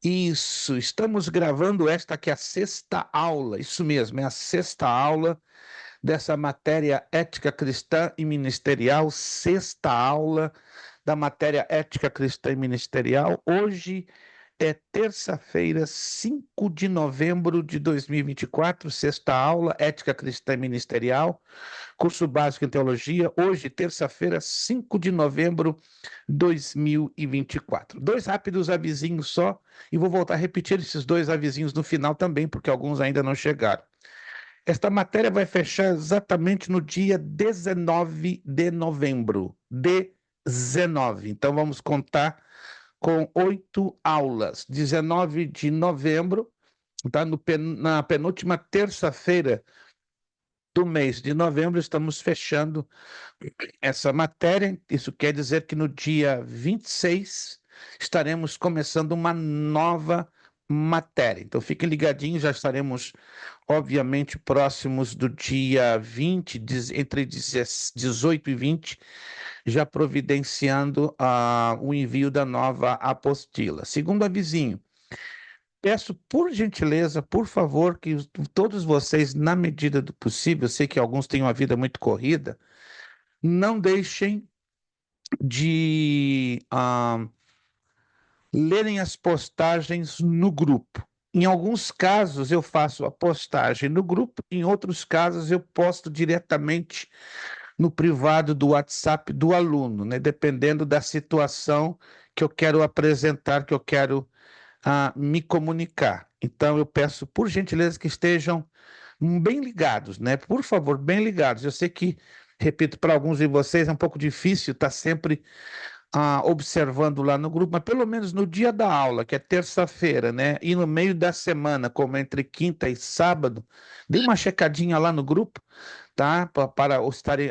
Isso, estamos gravando esta que é a sexta aula, isso mesmo, é a sexta aula dessa matéria ética cristã e ministerial, sexta aula da matéria ética cristã e ministerial. Hoje é terça-feira, 5 de novembro de 2024, sexta aula, ética cristã e ministerial, curso básico em teologia. Hoje, terça-feira, 5 de novembro de 2024. Dois rápidos avisinhos só, e vou voltar a repetir esses dois avisinhos no final também, porque alguns ainda não chegaram. Esta matéria vai fechar exatamente no dia 19 de novembro. 19. Então vamos contar com 8 aulas. 19 de novembro, tá? Na penúltima terça-feira do mês de novembro, estamos fechando essa matéria. Isso quer dizer que no dia 26 estaremos começando uma nova matéria. Então fiquem ligadinhos, já estaremos, obviamente, próximos do dia 20, entre 18 e 20, já providenciando o envio da nova apostila. Segundo avisinho, peço por gentileza, por favor, que todos vocês, na medida do possível, eu sei que alguns têm uma vida muito corrida, não deixem de lerem as postagens no grupo. Em alguns casos eu faço a postagem no grupo, em outros casos eu posto diretamente no privado do WhatsApp do aluno, né? Dependendo da situação que eu quero apresentar, que eu quero me comunicar. Então eu peço por gentileza que estejam bem ligados, né? Por favor, bem ligados. Eu sei que, repito, para alguns de vocês é um pouco difícil estar sempre observando lá no grupo, mas pelo menos no dia da aula, que é terça-feira, né? E no meio da semana, como entre quinta e sábado, dê uma checadinha lá no grupo, tá? Para estarem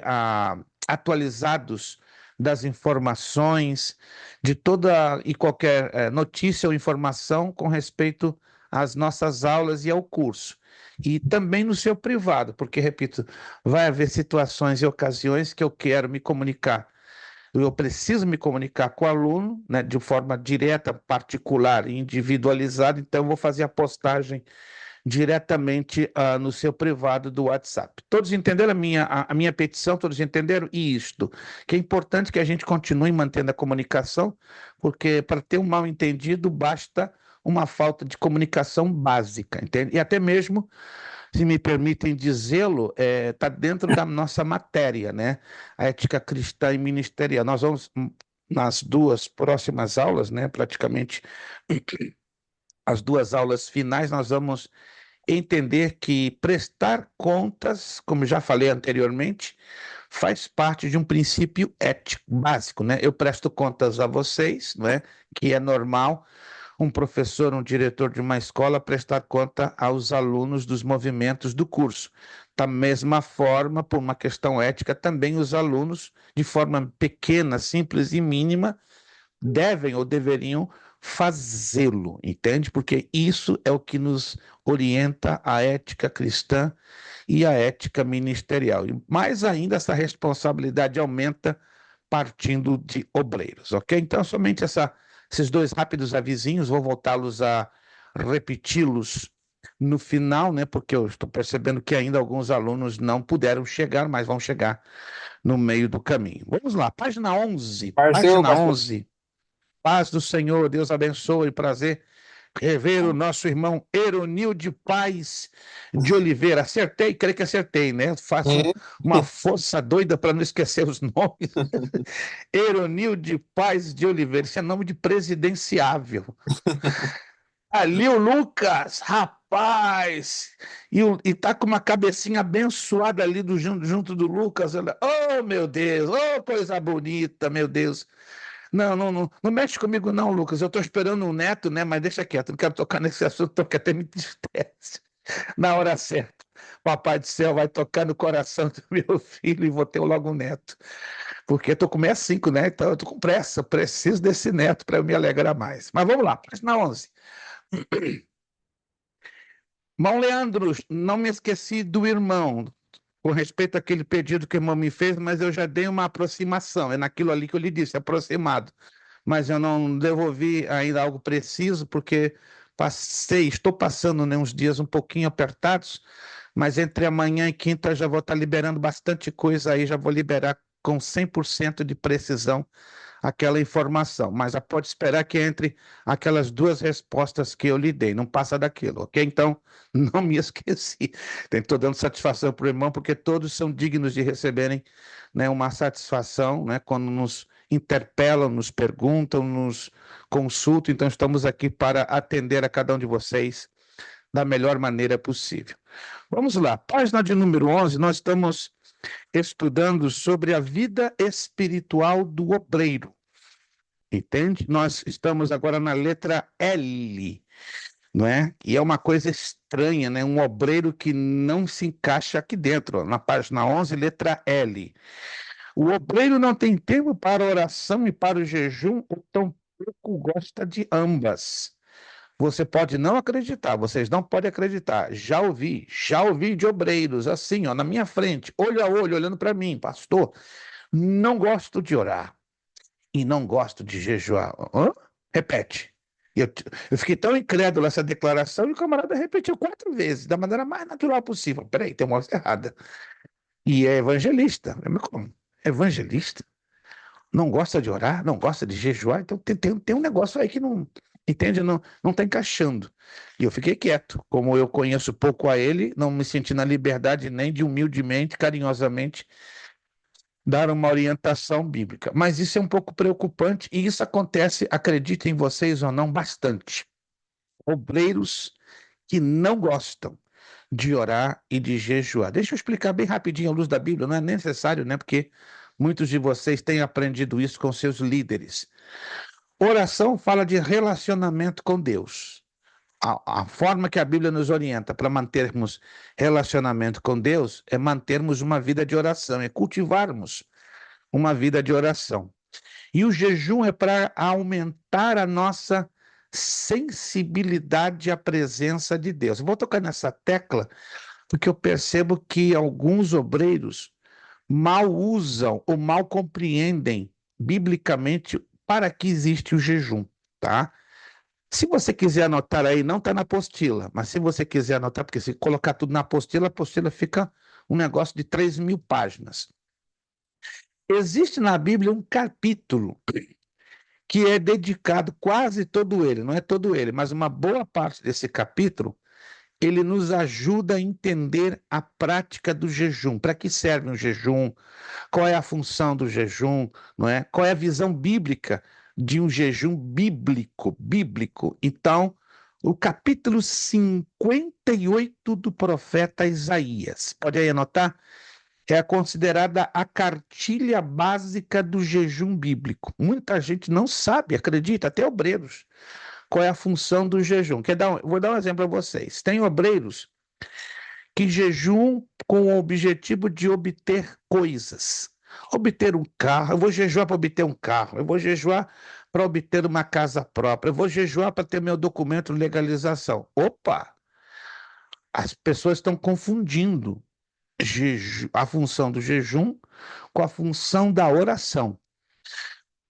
atualizados das informações, de toda e qualquer notícia ou informação com respeito às nossas aulas e ao curso. E também no seu privado, porque, repito, vai haver situações e ocasiões que eu quero me comunicar. Eu preciso me comunicar com o aluno, né, de forma direta, particular e individualizada, então eu vou fazer a postagem diretamente no seu privado do WhatsApp. Todos entenderam a minha petição? Todos entenderam? E isto, que é importante que a gente continue mantendo a comunicação, porque para ter um mal-entendido basta uma falta de comunicação básica, entende? E até mesmo, se me permitem dizê-lo, está dentro da nossa matéria, né? A ética cristã e ministerial. Nós vamos, nas duas próximas aulas, né, praticamente as duas aulas finais, nós vamos entender que prestar contas, como já falei anteriormente, faz parte de um princípio ético básico, né? Eu presto contas a vocês, não é? Que é normal um professor, um diretor de uma escola prestar conta aos alunos dos movimentos do curso. Da mesma forma, por uma questão ética, também os alunos, de forma pequena, simples e mínima, devem ou deveriam fazê-lo, entende? Porque isso é o que nos orienta a ética cristã e a ética ministerial. E mais ainda, essa responsabilidade aumenta partindo de obreiros, ok? Então, somente esses dois rápidos avisinhos, vou voltá-los a repeti-los no final, né? Porque eu estou percebendo que ainda alguns alunos não puderam chegar, mas vão chegar no meio do caminho. Vamos lá, página 11. Partiu, Página pastor. 11. Paz do Senhor, Deus abençoe, prazer rever o nosso irmão Eronil de Paz de Oliveira. Acertei, creio que acertei, né? Faço Sim. uma força doida para não esquecer os nomes. Eronil de Paz de Oliveira, esse é nome de presidenciável. Ali o Lucas, rapaz, e tá com uma cabecinha abençoada ali junto do Lucas. Oh, meu Deus, oh, coisa bonita, meu Deus. Não, não, não, não mexe comigo não, Lucas. Eu estou esperando um neto, né? Mas deixa quieto, não quero tocar nesse assunto, porque até me entristece. Na hora certa, Papai do Céu vai tocar no coração do meu filho e vou ter logo um neto. Porque eu estou com 65, né? Então eu estou com pressa, preciso desse neto para eu me alegrar mais. Mas vamos lá, página 11. Irmão Leandro, não me esqueci do irmão, com respeito àquele pedido que o irmão me fez, mas eu já dei uma aproximação. É naquilo ali que eu lhe disse, aproximado. mas eu não devolvi ainda algo preciso, porque estou passando, né, uns dias um pouquinho apertados, mas entre amanhã e quinta eu já vou estar liberando bastante coisa aí, já vou liberar com 100% de precisão aquela informação, mas já pode esperar que entre aquelas duas respostas que eu lhe dei, não passa daquilo, ok? Então, não me esqueci. Estou dando satisfação para o irmão, porque todos são dignos de receberem, né, uma satisfação, né, quando nos interpelam, nos perguntam, nos consultam. Então, estamos aqui para atender a cada um de vocês da melhor maneira possível. Vamos lá, página de número 11, nós estamos estudando sobre a vida espiritual do obreiro. Entende? Nós estamos agora na letra L, não é? E é uma coisa estranha, né? Um obreiro que não se encaixa aqui dentro, ó, na página 11, letra L. O obreiro não tem tempo para a oração e para o jejum, ou tampouco gosta de ambas. Você pode não acreditar, vocês não podem acreditar. Já ouvi de obreiros assim, ó, na minha frente, olho a olho, olhando para mim, pastor. Não gosto de orar e não gosto de jejuar. Hã? Repete. Eu, eu fiquei tão incrédulo essa declaração e o camarada repetiu 4 vezes, da maneira mais natural possível. Peraí, tem uma coisa errada. E é evangelista. Mas como? Evangelista? Não gosta de orar? Não gosta de jejuar? Então tem um negócio aí que não, entende? Não está encaixando. E eu fiquei quieto. Como eu conheço pouco a ele, não me senti na liberdade nem de humildemente, carinhosamente, dar uma orientação bíblica. Mas isso é um pouco preocupante e isso acontece, acreditem vocês ou não, bastante. Obreiros que não gostam de orar e de jejuar. Deixa eu explicar bem rapidinho à luz da Bíblia, não é necessário, né? Porque muitos de vocês têm aprendido isso com seus líderes. Oração fala de relacionamento com Deus. A forma que a Bíblia nos orienta para mantermos relacionamento com Deus é mantermos uma vida de oração, é cultivarmos uma vida de oração. E o jejum é para aumentar a nossa sensibilidade à presença de Deus. Eu vou tocar nessa tecla porque eu percebo que alguns obreiros mal usam ou mal compreendem biblicamente para que existe o jejum, tá? Se você quiser anotar aí, não está na apostila, mas se você quiser anotar, porque se colocar tudo na apostila, a apostila fica um negócio de 3.000 páginas. Existe na Bíblia um capítulo que é dedicado, quase todo ele, não é todo ele, mas uma boa parte desse capítulo, ele nos ajuda a entender a prática do jejum. Para que serve um jejum? Qual é a função do jejum? Não é? Qual é a visão bíblica de um jejum bíblico? Então, o capítulo 58 do profeta Isaías. Pode aí anotar? É considerada a cartilha básica do jejum bíblico. Muita gente não sabe, acredita, até obreiros, qual é a função do jejum. Vou dar um exemplo a vocês. Tem obreiros que jejuam com o objetivo de obter coisas. Obter um carro, eu vou jejuar para obter um carro, eu vou jejuar para obter uma casa própria, eu vou jejuar para ter meu documento de legalização. Opa! As pessoas estão confundindo a função do jejum com a função da oração.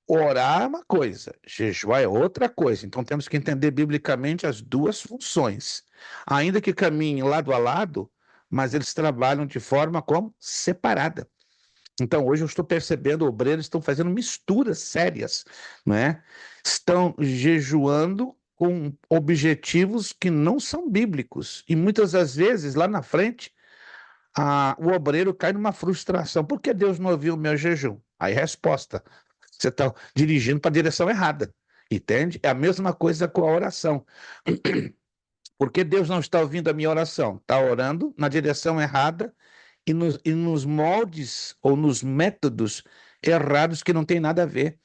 Orar é uma coisa, jejuar é outra coisa. Então temos que entender biblicamente as duas funções. Ainda que caminhem lado a lado, mas eles trabalham de forma como separada. Então hoje eu estou percebendo obreiros estão fazendo misturas sérias, não é? Estão jejuando com objetivos que não são bíblicos. E muitas das vezes, lá na frente, o obreiro cai numa frustração. Por que Deus não ouviu o meu jejum? Aí resposta, você está dirigindo para a direção errada, entende? É a mesma coisa com a oração. Por que Deus não está ouvindo a minha oração? Está orando na direção errada e nos moldes ou nos métodos errados que não tem nada a ver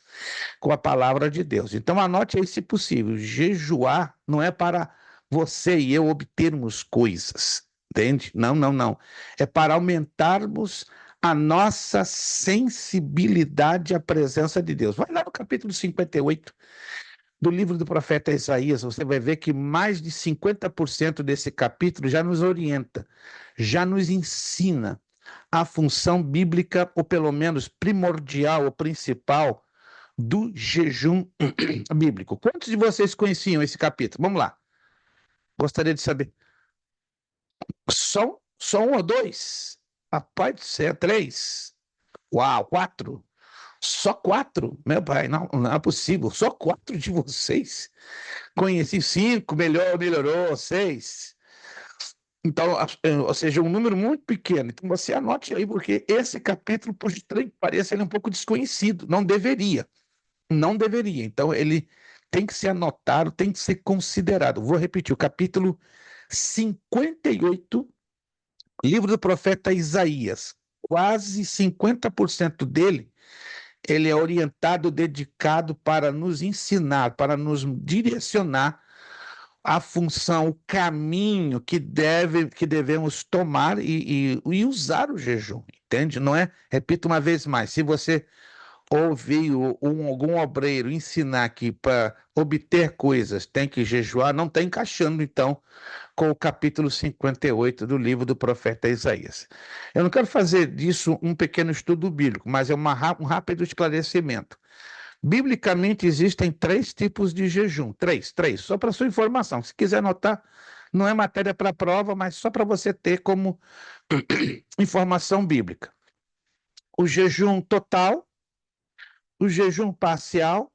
com a palavra de Deus. Então anote aí se possível, jejuar não é para você e eu obtermos coisas, entende? Não. É para aumentarmos a nossa sensibilidade à presença de Deus. Vai lá no capítulo 58 do livro do profeta Isaías, você vai ver que mais de 50% desse capítulo já nos orienta, já nos ensina a função bíblica, ou pelo menos primordial ou principal, do jejum bíblico. Quantos de vocês conheciam esse capítulo? Vamos lá. Gostaria de saber. Só um ou dois? Rapaz do céu, três. Uau, quatro. Só quatro? Meu pai, não, não é possível. Só quatro de vocês? Conheci cinco, melhorou, seis. Então, ou seja, um número muito pequeno. Então, você anote aí, porque esse capítulo, por estranho que pareça, ele é um pouco desconhecido. Não deveria. Não deveria. Então, ele tem que ser anotado, tem que ser considerado. Vou repetir, o capítulo 58, livro do profeta Isaías. Quase 50% dele, ele é orientado, dedicado para nos ensinar, para nos direcionar a função, o caminho que devemos tomar e usar o jejum, entende? Não é? Repito uma vez mais, se você ouvir algum obreiro ensinar que para obter coisas tem que jejuar, não está encaixando, então, com o capítulo 58 do livro do profeta Isaías. Eu não quero fazer disso um pequeno estudo bíblico, mas é um rápido esclarecimento. Biblicamente existem três tipos de jejum. Três. Só para sua informação. Se quiser anotar, não é matéria para prova, mas só para você ter como informação bíblica. O jejum total, o jejum parcial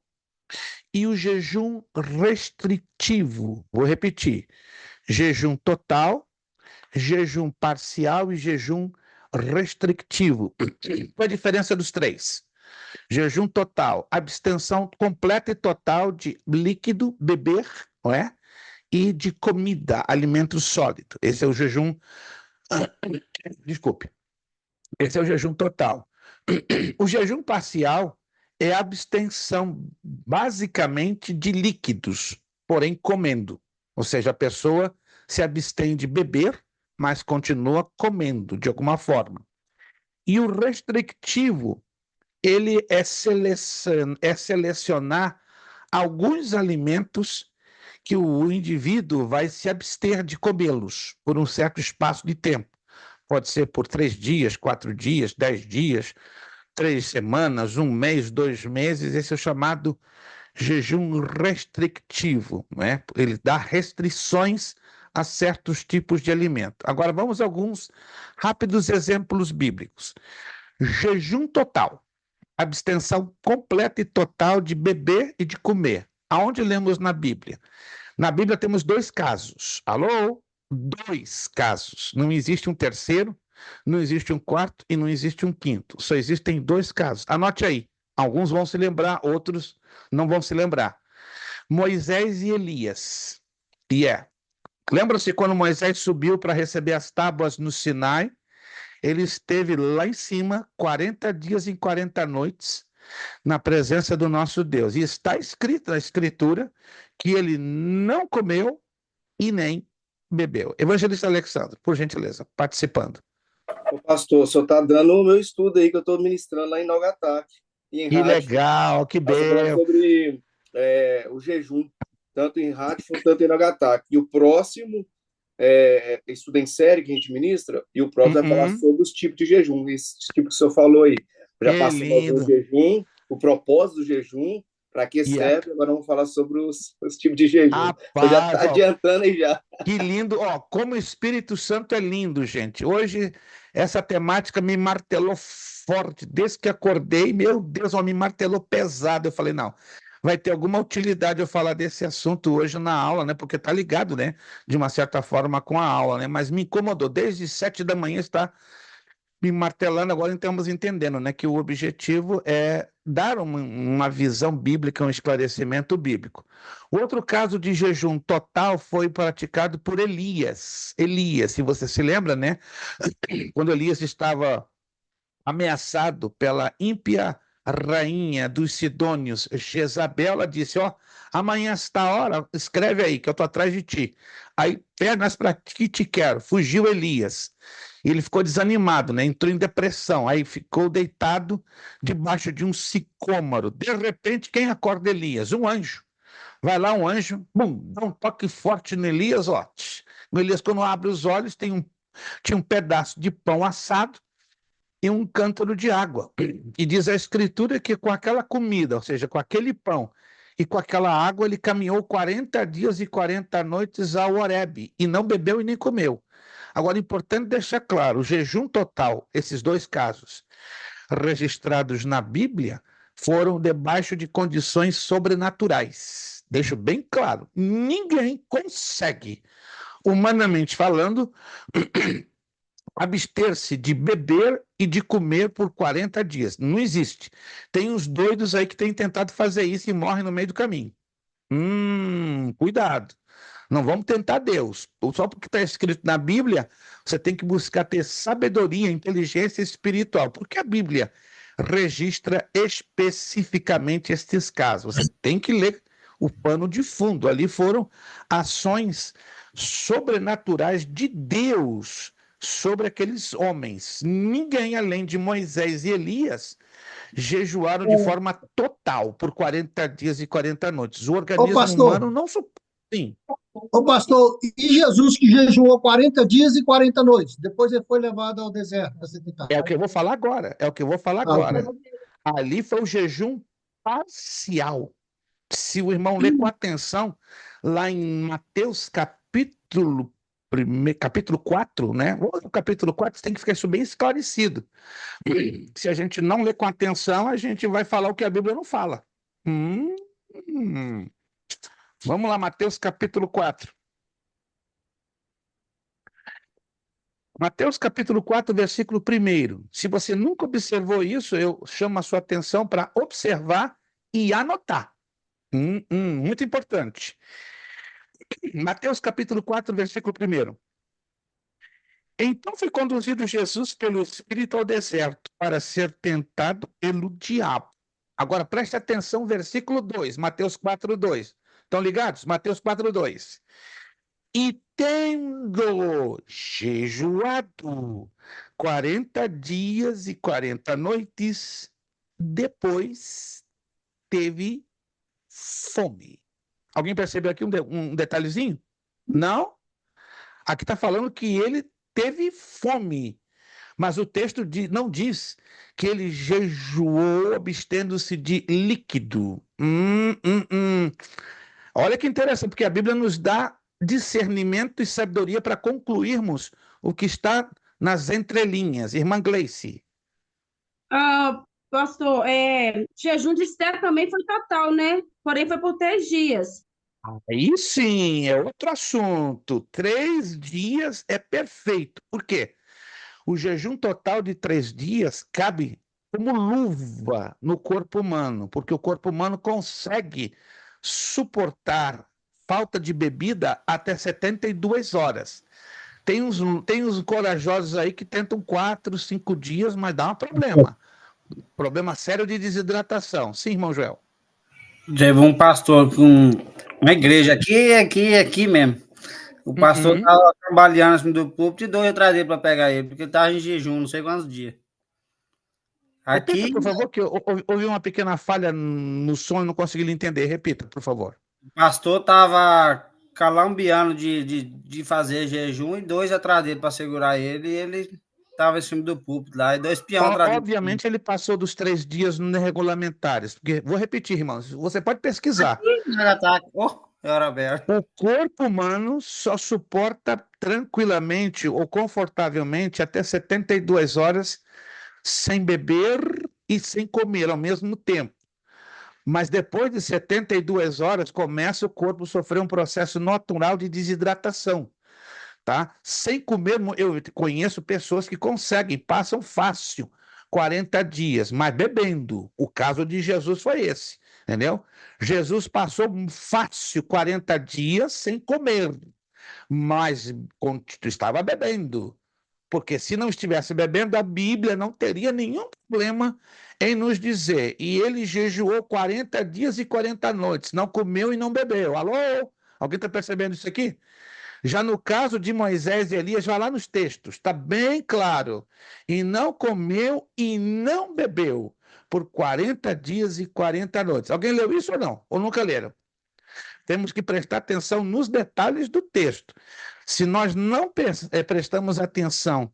e o jejum restritivo. Vou repetir: jejum total, jejum parcial e jejum restritivo. Qual a diferença dos três? Jejum total, abstenção completa e total de líquido, beber, não é? E de comida, alimento sólido. Esse é o jejum. Desculpe. Esse é o jejum total. O jejum parcial é abstenção, basicamente, de líquidos, porém comendo. Ou seja, a pessoa se abstém de beber, mas continua comendo de alguma forma. E o restritivo, ele é selecionar alguns alimentos que o indivíduo vai se abster de comê-los por um certo espaço de tempo. Pode ser por 3 dias, 4 dias, 10 dias, 3 semanas, um mês, 2 meses. Esse é o chamado jejum restritivo, não é? Ele dá restrições a certos tipos de alimento. Agora vamos a alguns rápidos exemplos bíblicos. Jejum total, abstenção completa e total de beber e de comer. Aonde lemos na Bíblia? Na Bíblia temos dois casos. Alô? Dois casos. Não existe um terceiro, não existe um quarto e não existe um quinto. Só existem dois casos. Anote aí. Alguns vão se lembrar, outros não vão se lembrar. Moisés e Elias. E lembra-se quando Moisés subiu para receber as tábuas no Sinai? Ele esteve lá em cima 40 dias e 40 noites na presença do nosso Deus. E está escrito na Escritura que ele não comeu e nem bebeu. Evangelista Alexandre, por gentileza, participando. Ô, pastor, o senhor está dando o meu estudo aí que eu estou ministrando lá em Naugataque, e em Que Radford. legal, que Nós estamos falando bem. sobre o jejum, tanto em Radford quanto em Naugataque. E o próximo estudo em série que a gente ministra, e o próximo vai falar Uhum. sobre os tipos de jejum, esse tipo que o senhor falou aí. Já Que passamos alguns lindo. jejum, o propósito do jejum, para que Yep. serve, agora vamos falar sobre os tipos de jejum. Você já está Rapaz, ó, adiantando aí já. que lindo. Ó, como o Espírito Santo é lindo, gente. Hoje, essa temática me martelou forte. Desde que acordei, meu Deus, ó, me martelou pesado. Eu falei, não, vai ter alguma utilidade eu falar desse assunto hoje na aula, né? Porque tá ligado, né? De uma certa forma com a aula, né? Mas me incomodou. Desde 7 da manhã está me martelando, agora estamos entendendo, né, que o objetivo é dar uma visão bíblica, um esclarecimento bíblico. O outro caso de jejum total foi praticado por Elias. Elias, se você se lembra, né, quando Elias estava ameaçado pela ímpia rainha dos Sidônios, Jezabel, ela disse: Ó, amanhã, esta hora, escreve aí, que eu estou atrás de ti. Aí, pernas para que te quero. Fugiu Elias. E ele ficou desanimado, né? Entrou em depressão. Aí ficou deitado debaixo de um sicômoro. De repente, quem acorda Elias? Um anjo. Vai lá um anjo, bum, dá um toque forte no Elias, ó. O Elias, quando abre os olhos, tinha um pedaço de pão assado e um cântaro de água. E diz a Escritura que com aquela comida, ou seja, com aquele pão e com aquela água, ele caminhou 40 dias e 40 noites ao Horebe, e não bebeu e nem comeu. Agora, é importante deixar claro, o jejum total, esses dois casos registrados na Bíblia, foram debaixo de condições sobrenaturais. Deixo bem claro, ninguém consegue, humanamente falando, abster-se de beber e de comer por 40 dias. Não existe. Tem uns doidos aí que têm tentado fazer isso e morrem no meio do caminho. Cuidado. Não vamos tentar Deus. Só porque está escrito na Bíblia, você tem que buscar ter sabedoria, inteligência espiritual. Porque a Bíblia registra especificamente estes casos. Você tem que ler o pano de fundo. Ali foram ações sobrenaturais de Deus sobre aqueles homens. Ninguém além de Moisés e Elias jejuaram de forma total por 40 dias e 40 noites. O Ô, organismo pastor, humano não suporta. Sim, ô, pastor, e Jesus que jejuou 40 dias e 40 noites, depois ele foi levado ao deserto para ser tentado. é o que eu vou falar agora. É o que eu vou falar Ah, agora. Ali foi o jejum parcial. Se o irmão ler com atenção, lá em Mateus capítulo 4, né? O capítulo 4 tem que ficar isso bem esclarecido. Se a gente não ler com atenção, a gente vai falar o que a Bíblia não fala. Hum, hum. Vamos lá, Mateus capítulo 4. Mateus capítulo 4, versículo 1. Se você nunca observou isso, eu chamo a sua atenção para observar e anotar. Muito importante. Mateus capítulo 4, versículo 1. Então foi conduzido Jesus pelo Espírito ao deserto para ser tentado pelo diabo. Agora preste atenção, versículo 2, Mateus 4, 2. Estão ligados? Mateus 4, 2. E tendo jejuado 40 dias e 40 noites, depois teve fome. Alguém percebeu aqui um detalhezinho? Não? Aqui está falando que ele teve fome, mas o texto não diz que ele jejuou abstendo-se de líquido. Olha que interessante, porque a Bíblia nos dá discernimento e sabedoria para concluirmos o que está nas entrelinhas. Irmã Gleice. Pastor, jejum de Esther também foi total, né? Porém, foi por 3 dias. Aí sim, é outro assunto. 3 dias é perfeito. Por quê? O jejum total de 3 dias cabe como luva no corpo humano, porque o corpo humano consegue suportar falta de bebida até 72 horas. Tem uns corajosos aí que tentam 4, 5 dias, mas dá um problema. Problema sério de desidratação. Sim, irmão Joel. Teve um pastor com uma igreja aqui mesmo. O pastor estava trabalhando assim do púlpito e dois atrás dele para pegar ele, porque ele estava em jejum, não sei quantos dias. Repita, Aqui, por favor, que houve uma pequena falha no som e não consegui lhe entender. Repita, por favor. o pastor estava calambiando de fazer jejum e dois atrás dele para segurar ele, e ele estava em cima do púlpito lá, e dois peões atrás dele. Obviamente, ele passou dos 3 dias regulamentares, porque, vou repetir, irmãos, você pode pesquisar. Era aberto. O corpo humano só suporta tranquilamente ou confortavelmente até 72 horas sem beber e sem comer ao mesmo tempo. Mas depois de 72 horas, começa o corpo a sofrer um processo natural de desidratação. Tá? Sem comer, eu conheço pessoas que conseguem, passam fácil 40 dias, mas bebendo. O caso de Jesus foi esse, entendeu? Jesus passou fácil 40 dias sem comer, mas estava bebendo. Porque se não estivesse bebendo, a Bíblia não teria nenhum problema em nos dizer. E ele jejuou 40 dias e 40 noites, não comeu e não bebeu. Alô? Alguém está percebendo isso aqui? Já no caso de Moisés e Elias, vai lá nos textos, está bem claro. E não comeu e não bebeu por 40 dias e 40 noites. Alguém leu isso ou não? Ou nunca leram? Temos que prestar atenção nos detalhes do texto. Se nós não prestamos atenção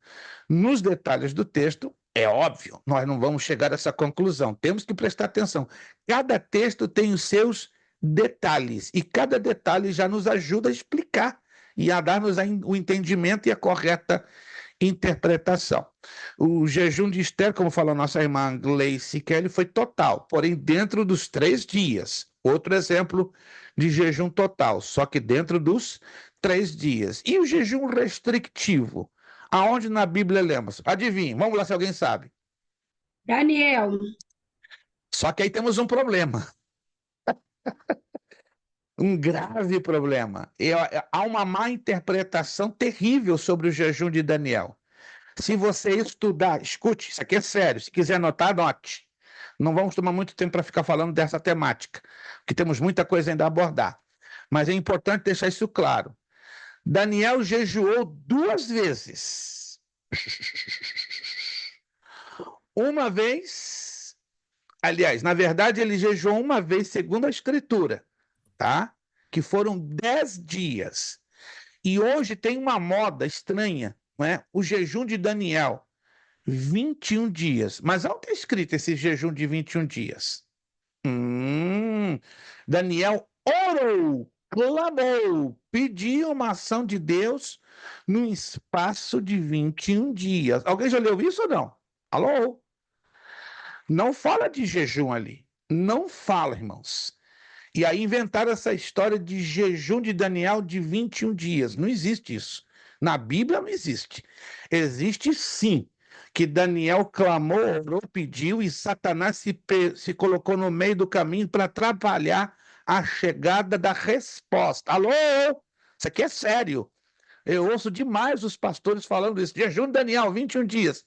nos detalhes do texto, É óbvio, nós não vamos chegar a essa conclusão. Temos que prestar atenção. Cada texto tem os seus detalhes, e cada detalhe já nos ajuda a explicar e a dar-nos o entendimento e a correta interpretação. O jejum de Esther, como falou nossa irmã Gleice Kelly, foi total, porém dentro dos 3 dias. Outro exemplo de jejum total, só que dentro dos 3 dias. E o jejum restritivo? Aonde na Bíblia lemos? Adivinhe, vamos lá se alguém sabe. Daniel, Só que aí temos um problema, um grave problema. Há uma má interpretação terrível sobre o jejum de Daniel. Se você estudar, escute, isso aqui é sério. Se quiser anotar, anote. Não vamos tomar muito tempo para ficar falando dessa temática, porque temos muita coisa ainda a abordar. Mas é importante deixar isso claro. Daniel jejuou 2 vezes. Uma vez, aliás, na verdade, ele jejuou uma vez, segundo a Escritura, tá? Que foram 10 dias. E hoje tem uma moda estranha, não é? O jejum de Daniel, 21 dias. Mas onde está escrito esse jejum de 21 dias? Daniel orou, clamou, pediu uma ação de Deus num espaço de 21 dias. Alguém já leu isso ou não? Alô? Não fala de jejum ali. Não fala, irmãos. E aí inventaram essa história de jejum de Daniel de 21 dias. Não existe isso. Na Bíblia não existe. Existe sim que Daniel clamou, orou, pediu e Satanás se colocou no meio do caminho para atrapalhar a chegada da resposta. Alô? Isso aqui é sério. Eu ouço demais os pastores falando isso. Jejum de Daniel, 21 dias.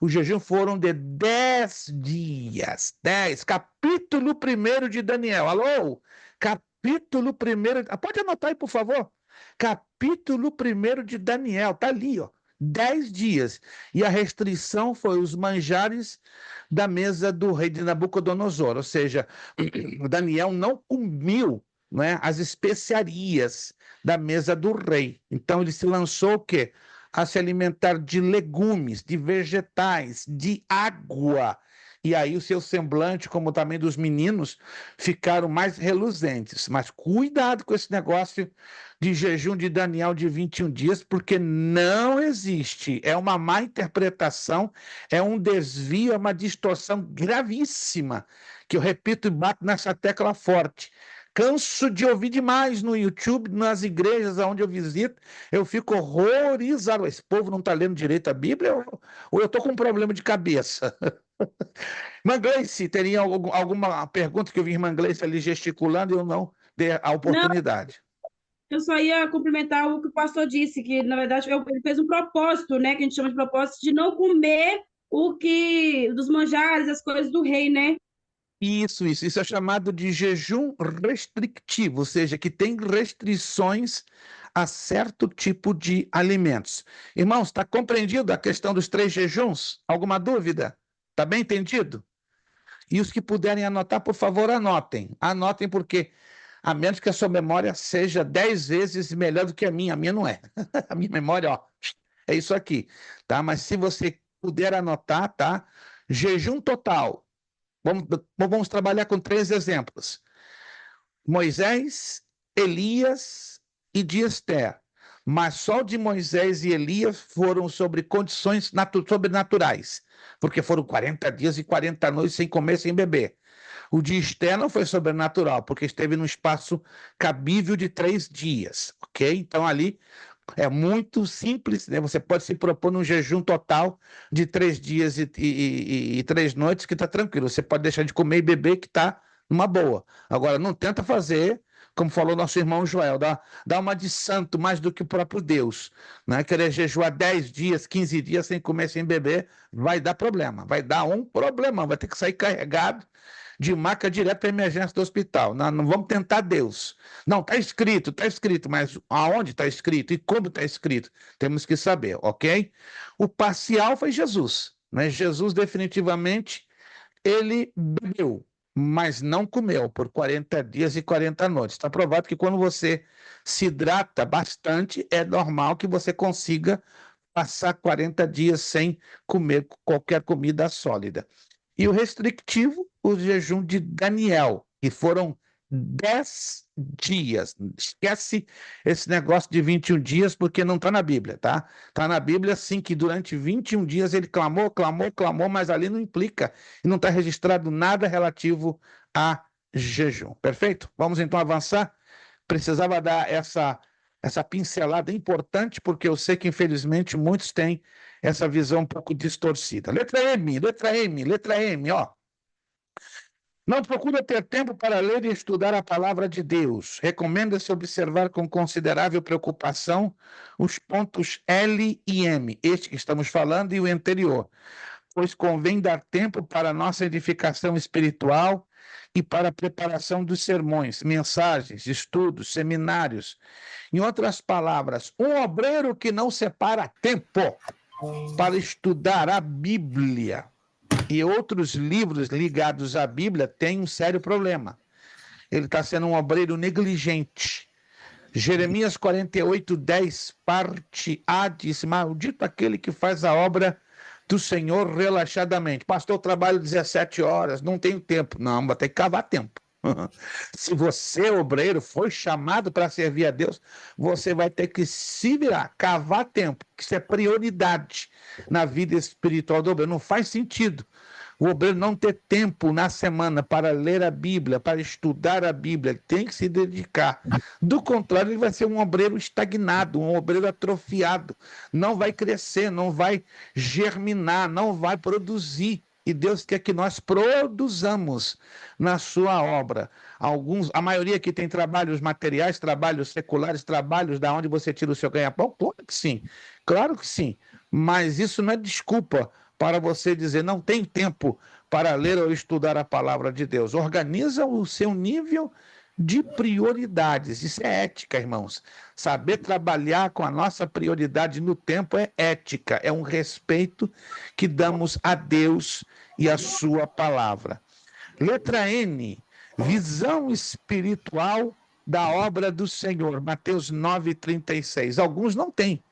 O jejum foram de 10 dias. 10. Capítulo 1 de Daniel. Alô? Capítulo 1. Pode anotar aí, por favor. Capítulo 1 de Daniel. Está ali, ó. 10 dias. E a restrição foi os manjares da mesa do rei de Nabucodonosor. Ou seja, Daniel não comeu, né, as especiarias da mesa do rei. Então ele se lançou o quê? A se alimentar de legumes, de vegetais, de água. E aí o seu semblante, como também dos meninos, ficaram mais reluzentes. Mas cuidado com esse negócio de jejum de Daniel de 21 dias, porque não existe. É uma má interpretação, é um desvio, é uma distorção gravíssima, que eu repito e bato nessa tecla forte. Canso de ouvir demais no YouTube, nas igrejas onde eu visito, eu fico horrorizado. Esse povo não está lendo direito a Bíblia ou eu estou com um problema de cabeça? Irmã Gleice, teria alguma pergunta que eu vi irmã Gleice ali gesticulando e eu não dei a oportunidade? eu só ia complementar o que o pastor disse, que, na verdade, ele fez um propósito, né, que a gente chama de propósito, de não comer dos manjares, as coisas do rei, né? Isso é chamado de jejum restritivo, ou seja, que tem restrições a certo tipo de alimentos. Irmãos, está compreendido a questão dos 3 jejuns? Alguma dúvida? Está bem entendido? E os que puderem anotar, por favor, anotem. Anotem porque, a menos que a sua memória seja 10 vezes melhor do que a minha não é. A minha memória, ó, é isso aqui, tá? Mas se você puder anotar, tá? Jejum total. Vamos trabalhar com 3 exemplos. Moisés, Elias e de Esther. Mas só de Moisés e Elias foram sobre condições sobrenaturais, porque foram 40 dias e 40 noites sem comer, sem beber. O de Esther não foi sobrenatural, porque esteve num espaço cabível de 3 dias, ok? Então ali é muito simples, né? Você pode se propor num jejum total de 3 dias e 3 noites, que está tranquilo. Você pode deixar de comer e beber, que está numa boa. Agora, não tenta fazer, como falou nosso irmão Joel, dá uma de santo mais do que o próprio Deus. Né? Querer jejuar 10 dias, 15 dias sem comer, sem beber, vai dar problema. Vai dar um problema, vai ter que sair carregado de maca direto para a emergência do hospital. Não vamos tentar Deus. Não, está escrito, mas aonde está escrito e como está escrito? Temos que saber, ok? O parcial foi Jesus. Né? Jesus definitivamente, ele bebeu, mas não comeu por 40 dias e 40 noites. Está provado que quando você se hidrata bastante, é normal que você consiga passar 40 dias sem comer qualquer comida sólida. E o restritivo, o jejum de Daniel, que foram 10 dias. Esquece esse negócio de 21 dias, porque não está na Bíblia, tá? Está na Bíblia, sim, que durante 21 dias ele clamou, mas ali não implica, e não está registrado nada relativo a jejum. Perfeito? Vamos então avançar. Precisava dar essa pincelada importante, porque eu sei que, infelizmente, muitos têm essa visão um pouco distorcida. Letra M, ó. Não procura ter tempo para ler e estudar a palavra de Deus. Recomenda-se observar com considerável preocupação os pontos L e M, este que estamos falando e o anterior, pois convém dar tempo para a nossa edificação espiritual e para a preparação dos sermões, mensagens, estudos, seminários. Em outras palavras, um obreiro que não separa tempo para estudar a Bíblia e outros livros ligados à Bíblia tem um sério problema. Ele está sendo um obreiro negligente. Jeremias 48:10, parte A, diz: maldito aquele que faz a obra do Senhor relaxadamente. Pastor, eu trabalho 17 horas, não tenho tempo. Não, vai ter que cavar tempo. Se você, obreiro, foi chamado para servir a Deus, você vai ter que se virar, cavar tempo, que isso é prioridade na vida espiritual do obreiro. Não faz sentido o obreiro não ter tempo na semana para ler a Bíblia, para estudar a Bíblia. Ele tem que se dedicar. Do contrário, ele vai ser um obreiro estagnado, um obreiro atrofiado. Não vai crescer, não vai germinar, não vai produzir. E Deus quer que nós produzamos na sua obra. A maioria que tem trabalhos materiais, trabalhos seculares, trabalhos da onde você tira o seu ganha-pão, claro que sim. Mas isso não é desculpa para você dizer, não tem tempo para ler ou estudar a palavra de Deus. Organiza o seu nível de prioridades. Isso é ética, irmãos. Saber trabalhar com a nossa prioridade no tempo é ética, é um respeito que damos a Deus e a sua palavra. Letra N, visão espiritual da obra do Senhor. Mateus 9:36. Alguns não têm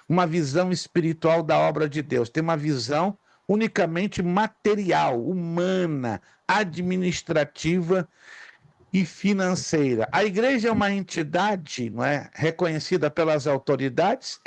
uma visão espiritual da obra de Deus, tem uma visão unicamente material, humana, administrativa e financeira. A igreja é uma entidade, não é, reconhecida pelas autoridades?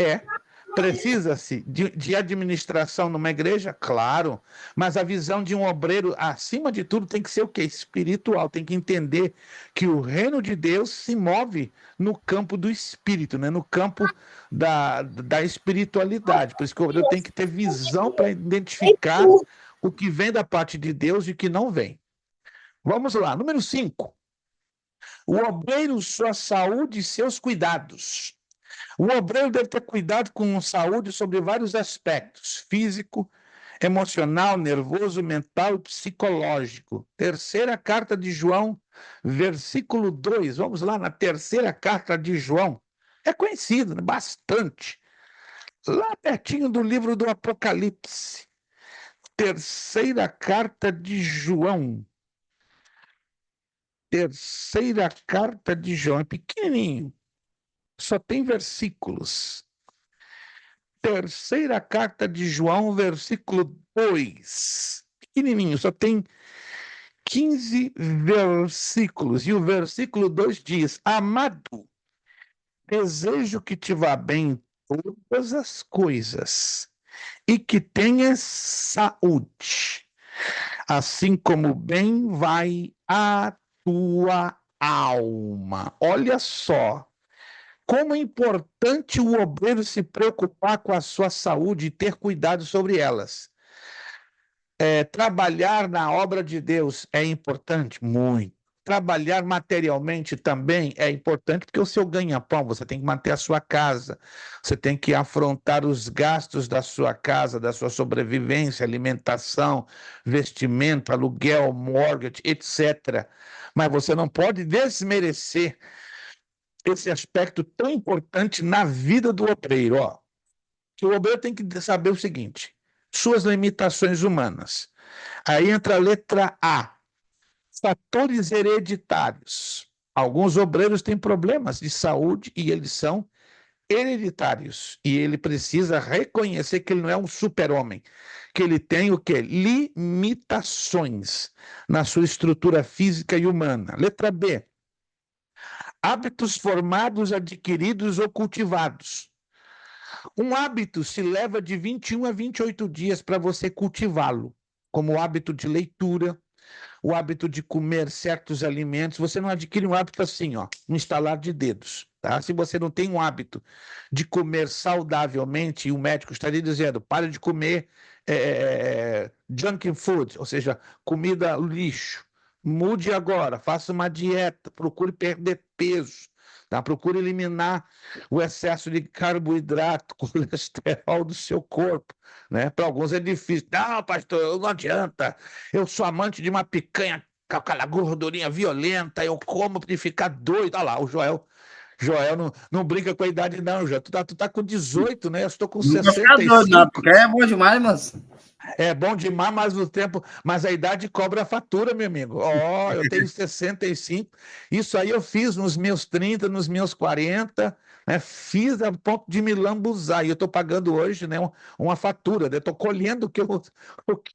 Precisa-se de administração numa igreja? Claro, mas a visão de um obreiro, acima de tudo, tem que ser o quê? Espiritual, tem que entender que o reino de Deus se move no campo do espírito, né? No campo da espiritualidade. Por isso que o obreiro tem que ter visão para identificar o que vem da parte de Deus e o que não vem. Vamos lá, número 5. O obreiro, sua saúde e seus cuidados. O obreiro deve ter cuidado com a saúde sobre vários aspectos: físico, emocional, nervoso, mental e psicológico. Terceira carta de João, versículo 2. Vamos lá na terceira carta de João. É conhecido, né? Bastante. Lá pertinho do livro do Apocalipse. Terceira carta de João. Terceira carta de João. É pequenininho. Só tem versículos. Terceira carta de João, versículo 2. Pequenininho, só tem 15 versículos. E o versículo 2 diz: amado, desejo que te vá bem em todas as coisas e que tenhas saúde, assim como bem vai a tua alma. Olha só. Como é importante o obreiro se preocupar com a sua saúde e ter cuidado sobre elas. Trabalhar na obra de Deus é importante? Muito. Trabalhar materialmente também é importante, porque o seu ganha-pão, você tem que manter a sua casa, você tem que afrontar os gastos da sua casa, da sua sobrevivência, alimentação, vestimento, aluguel, mortgage, etc. Mas você não pode desmerecer esse aspecto tão importante na vida do obreiro, ó. Que o obreiro tem que saber o seguinte: suas limitações humanas. Aí entra a letra A, fatores hereditários. Alguns obreiros têm problemas de saúde e eles são hereditários. E ele precisa reconhecer que ele não é um super-homem, que ele tem o quê? Limitações na sua estrutura física e humana. Letra B. Hábitos formados, adquiridos ou cultivados. Um hábito se leva de 21 a 28 dias para você cultivá-lo, como o hábito de leitura, o hábito de comer certos alimentos. Você não adquire um hábito assim, ó, no estalar de dedos. Tá? Se você não tem um hábito de comer saudavelmente, e o médico estaria dizendo, pare de comer junk food, ou seja, comida lixo. Mude agora, faça uma dieta, procure perder peso, tá? Procure eliminar o excesso de carboidrato, colesterol do seu corpo, né? Para alguns é difícil. Não, pastor, não adianta. Eu sou amante de uma picanha com aquela gordurinha violenta, eu como para ficar doido. Olha lá, o Joel. Joel não brinca com a idade, não, Joel. Tu tá com 18, né? Eu estou com Não vou ficar doido, não, 65. porque é bom demais, moço. É bom demais, mas o tempo, mas a idade cobra a fatura, meu amigo. Ó, eu tenho 65. Isso aí eu fiz nos meus 30, nos meus 40, né? Fiz a ponto de me lambuzar. E eu estou pagando hoje, né, uma fatura, né? Estou colhendo o que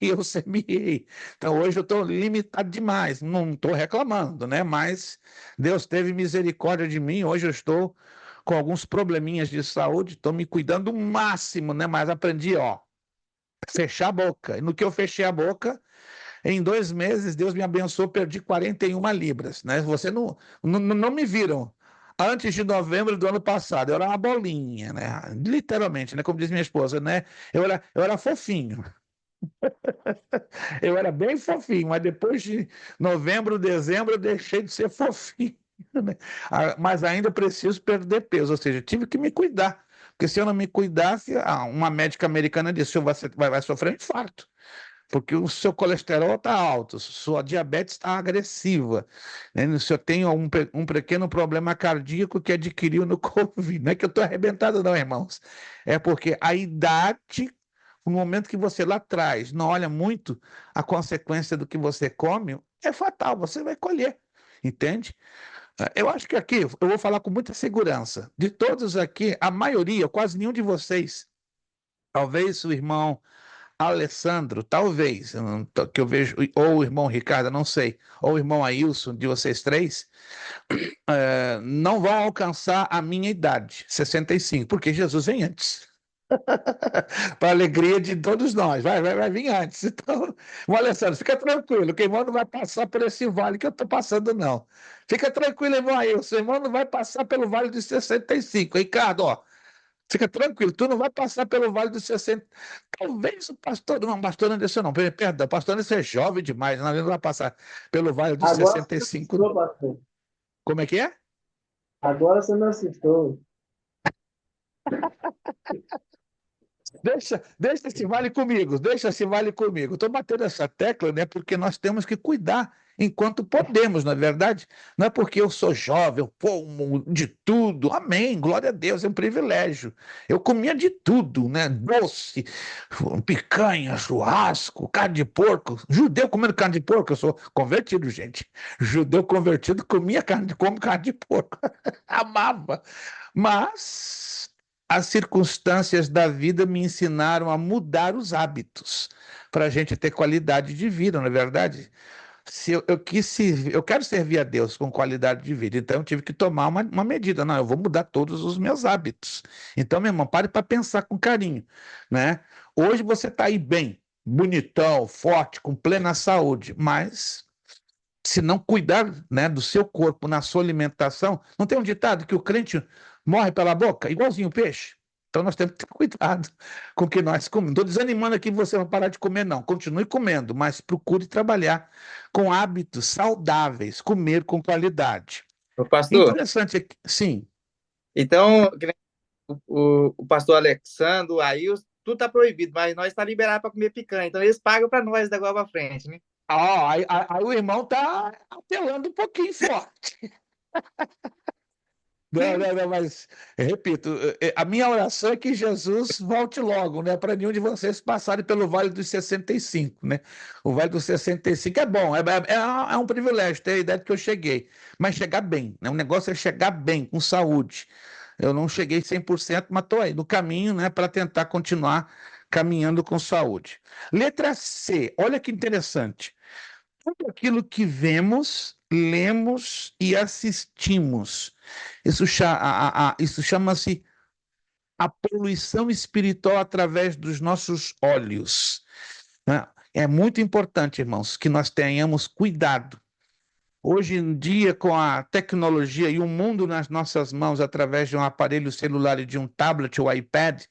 eu semeei. Então hoje eu estou limitado demais. Não estou reclamando, né? Mas Deus teve misericórdia de mim. Hoje eu estou com alguns probleminhas de saúde, estou me cuidando o máximo, né? Mas aprendi, ó, fechar a boca. E no que eu fechei a boca, em 2 meses, Deus me abençoou, perdi 41 libras, né? Você não me viram. Antes de novembro do ano passado, eu era uma bolinha, né? Literalmente, né? Como diz minha esposa, né? Eu era fofinho. Eu era bem fofinho, mas depois de novembro, dezembro, eu deixei de ser fofinho, né? Mas ainda preciso perder peso, ou seja, tive que me cuidar. Porque se eu não me cuidasse, uma médica americana disse: você vai sofrer um infarto, porque o seu colesterol está alto, sua diabetes está agressiva, né? O senhor tem um pequeno problema cardíaco que adquiriu no Covid. Não é que eu estou arrebentado, não, irmãos. É porque a idade, no momento que você lá atrás não olha muito a consequência do que você come, é fatal, você vai colher, entende? Eu acho que aqui, eu vou falar com muita segurança. De todos aqui, a maioria, quase nenhum de vocês, talvez o irmão Alessandro, talvez, que eu vejo, ou o irmão Ricardo, não sei, ou o irmão Ailson, de vocês três, não vão alcançar a minha idade, 65, porque Jesus vem antes. Para a alegria de todos nós, vai vir antes. Então, o Alessandro, fica tranquilo, que o irmão não vai passar por esse vale que eu estou passando, não. Fica tranquilo, irmão Ailson, o irmão não vai passar pelo vale dos 65. Ricardo, ó, fica tranquilo, tu não vai passar pelo vale dos 60. Talvez o pastor, não, pastor Anderson não, perdão, o pastor Anderson é jovem demais, não, ele não vai passar pelo vale dos Agora você me 65. assustou, pastor. Como é que é? Agora você me assustou. Deixa esse vale comigo, deixa esse vale comigo. Estou batendo essa tecla, né, porque nós temos que cuidar enquanto podemos, não é verdade? Não é porque eu sou jovem, eu como de tudo. Amém, glória a Deus, é um privilégio. Eu comia de tudo, né? Doce, picanha, churrasco, carne de porco. Judeu comendo carne de porco, eu sou convertido, gente. Judeu convertido comia como carne de porco. Amava. Mas as circunstâncias da vida me ensinaram a mudar os hábitos para a gente ter qualidade de vida, não é verdade? Se eu quero servir a Deus com qualidade de vida, então eu tive que tomar uma medida. Não, eu vou mudar todos os meus hábitos. Então, meu irmão, pare para pensar com carinho, né? Hoje você está aí bem, bonitão, forte, com plena saúde, mas se não cuidar, né, do seu corpo, na sua alimentação, não tem um ditado que o crente morre pela boca, igualzinho o peixe? Então nós temos que ter cuidado com o que nós comemos. Não estou desanimando aqui você vai parar de comer, não. Continue comendo, mas procure trabalhar com hábitos saudáveis, comer com qualidade. Ô, pastor, Interessante aqui, sim. então, o pastor Alexandre, o Ailson, tudo está proibido, mas nós está liberado para comer picanha. Então, eles pagam para nós da agora para frente, né? Aí o irmão está apelando um pouquinho forte. Não, mas repito, a minha oração é que Jesus volte logo, né? Para nenhum de vocês passarem pelo Vale dos 65, né? O Vale dos 65 é bom, é um privilégio ter a ideia de que eu cheguei, mas chegar bem, né? O negócio é chegar bem, com saúde. Eu não cheguei 100%, mas estou aí no caminho, né, para tentar continuar caminhando com saúde. Letra C, olha que interessante. Tudo aquilo que vemos, lemos e assistimos. Isso chama-se a poluição espiritual através dos nossos olhos, né? É muito importante, irmãos, que nós tenhamos cuidado. Hoje em dia, com a tecnologia e o mundo nas nossas mãos, através de um aparelho celular e de um tablet ou iPad,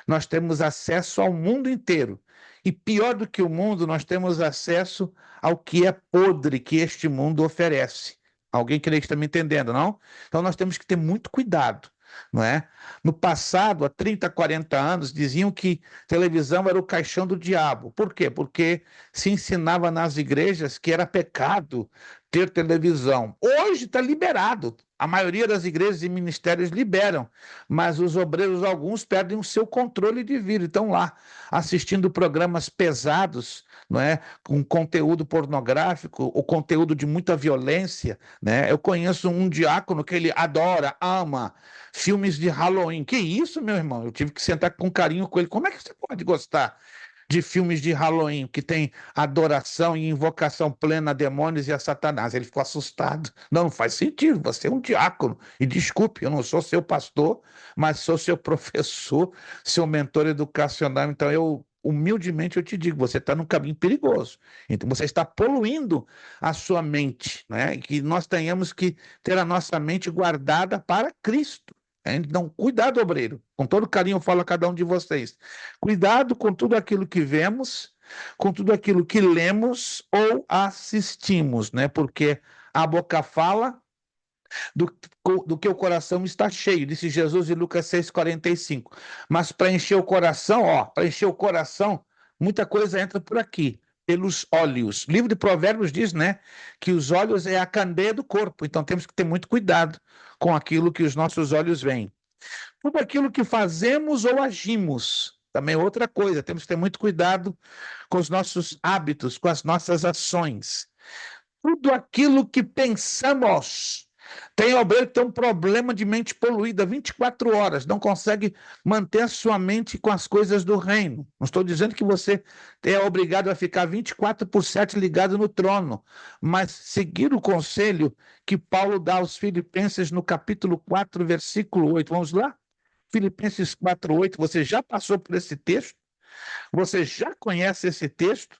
nós temos acesso ao mundo inteiro. E pior do que o mundo, nós temos acesso ao que é podre que este mundo oferece. Alguém que está me entendendo, não? Então nós temos que ter muito cuidado, não é? No passado, há 30, 40 anos, diziam que televisão era o caixão do diabo. Por quê? Porque se ensinava nas igrejas que era pecado ter televisão. Hoje está liberado. A maioria das igrejas e ministérios liberam, mas os obreiros, alguns, perdem o seu controle de vida. Estão lá assistindo programas pesados, não é? Com conteúdo pornográfico, ou conteúdo de muita violência, né? Eu conheço um diácono que ele adora, ama filmes de Halloween. Que isso, meu irmão? Eu tive que sentar com carinho com ele. Como é que você pode gostar de filmes de Halloween, que tem adoração e invocação plena a demônios e a Satanás? Ele ficou assustado. Não faz sentido, você é um diácono. E desculpe, eu não sou seu pastor, mas sou seu professor, seu mentor educacional. Então, humildemente, eu te digo, você está num caminho perigoso. Então, você está poluindo a sua mente, né? E que nós tenhamos que ter a nossa mente guardada para Cristo. Então, cuidado, obreiro. Com todo carinho, eu falo a cada um de vocês. Cuidado com tudo aquilo que vemos, com tudo aquilo que lemos ou assistimos, né? Porque a boca fala do que o coração está cheio, disse Jesus em Lucas 6,45. Mas para encher o coração, muita coisa entra por aqui, pelos olhos. O livro de Provérbios diz, né, que os olhos é a candeia do corpo, então temos que ter muito cuidado com aquilo que os nossos olhos veem. Tudo aquilo que fazemos ou agimos, também é outra coisa, temos que ter muito cuidado com os nossos hábitos, com as nossas ações. Tudo aquilo que pensamos. Tem obreiro que tem um problema de mente poluída 24 horas, não consegue manter a sua mente com as coisas do reino. Não estou dizendo que você é obrigado a ficar 24/7 ligado no trono, mas seguir o conselho que Paulo dá aos Filipenses no capítulo 4, versículo 8. Vamos lá? Filipenses 4:8. Você já passou por esse texto? Você já conhece esse texto?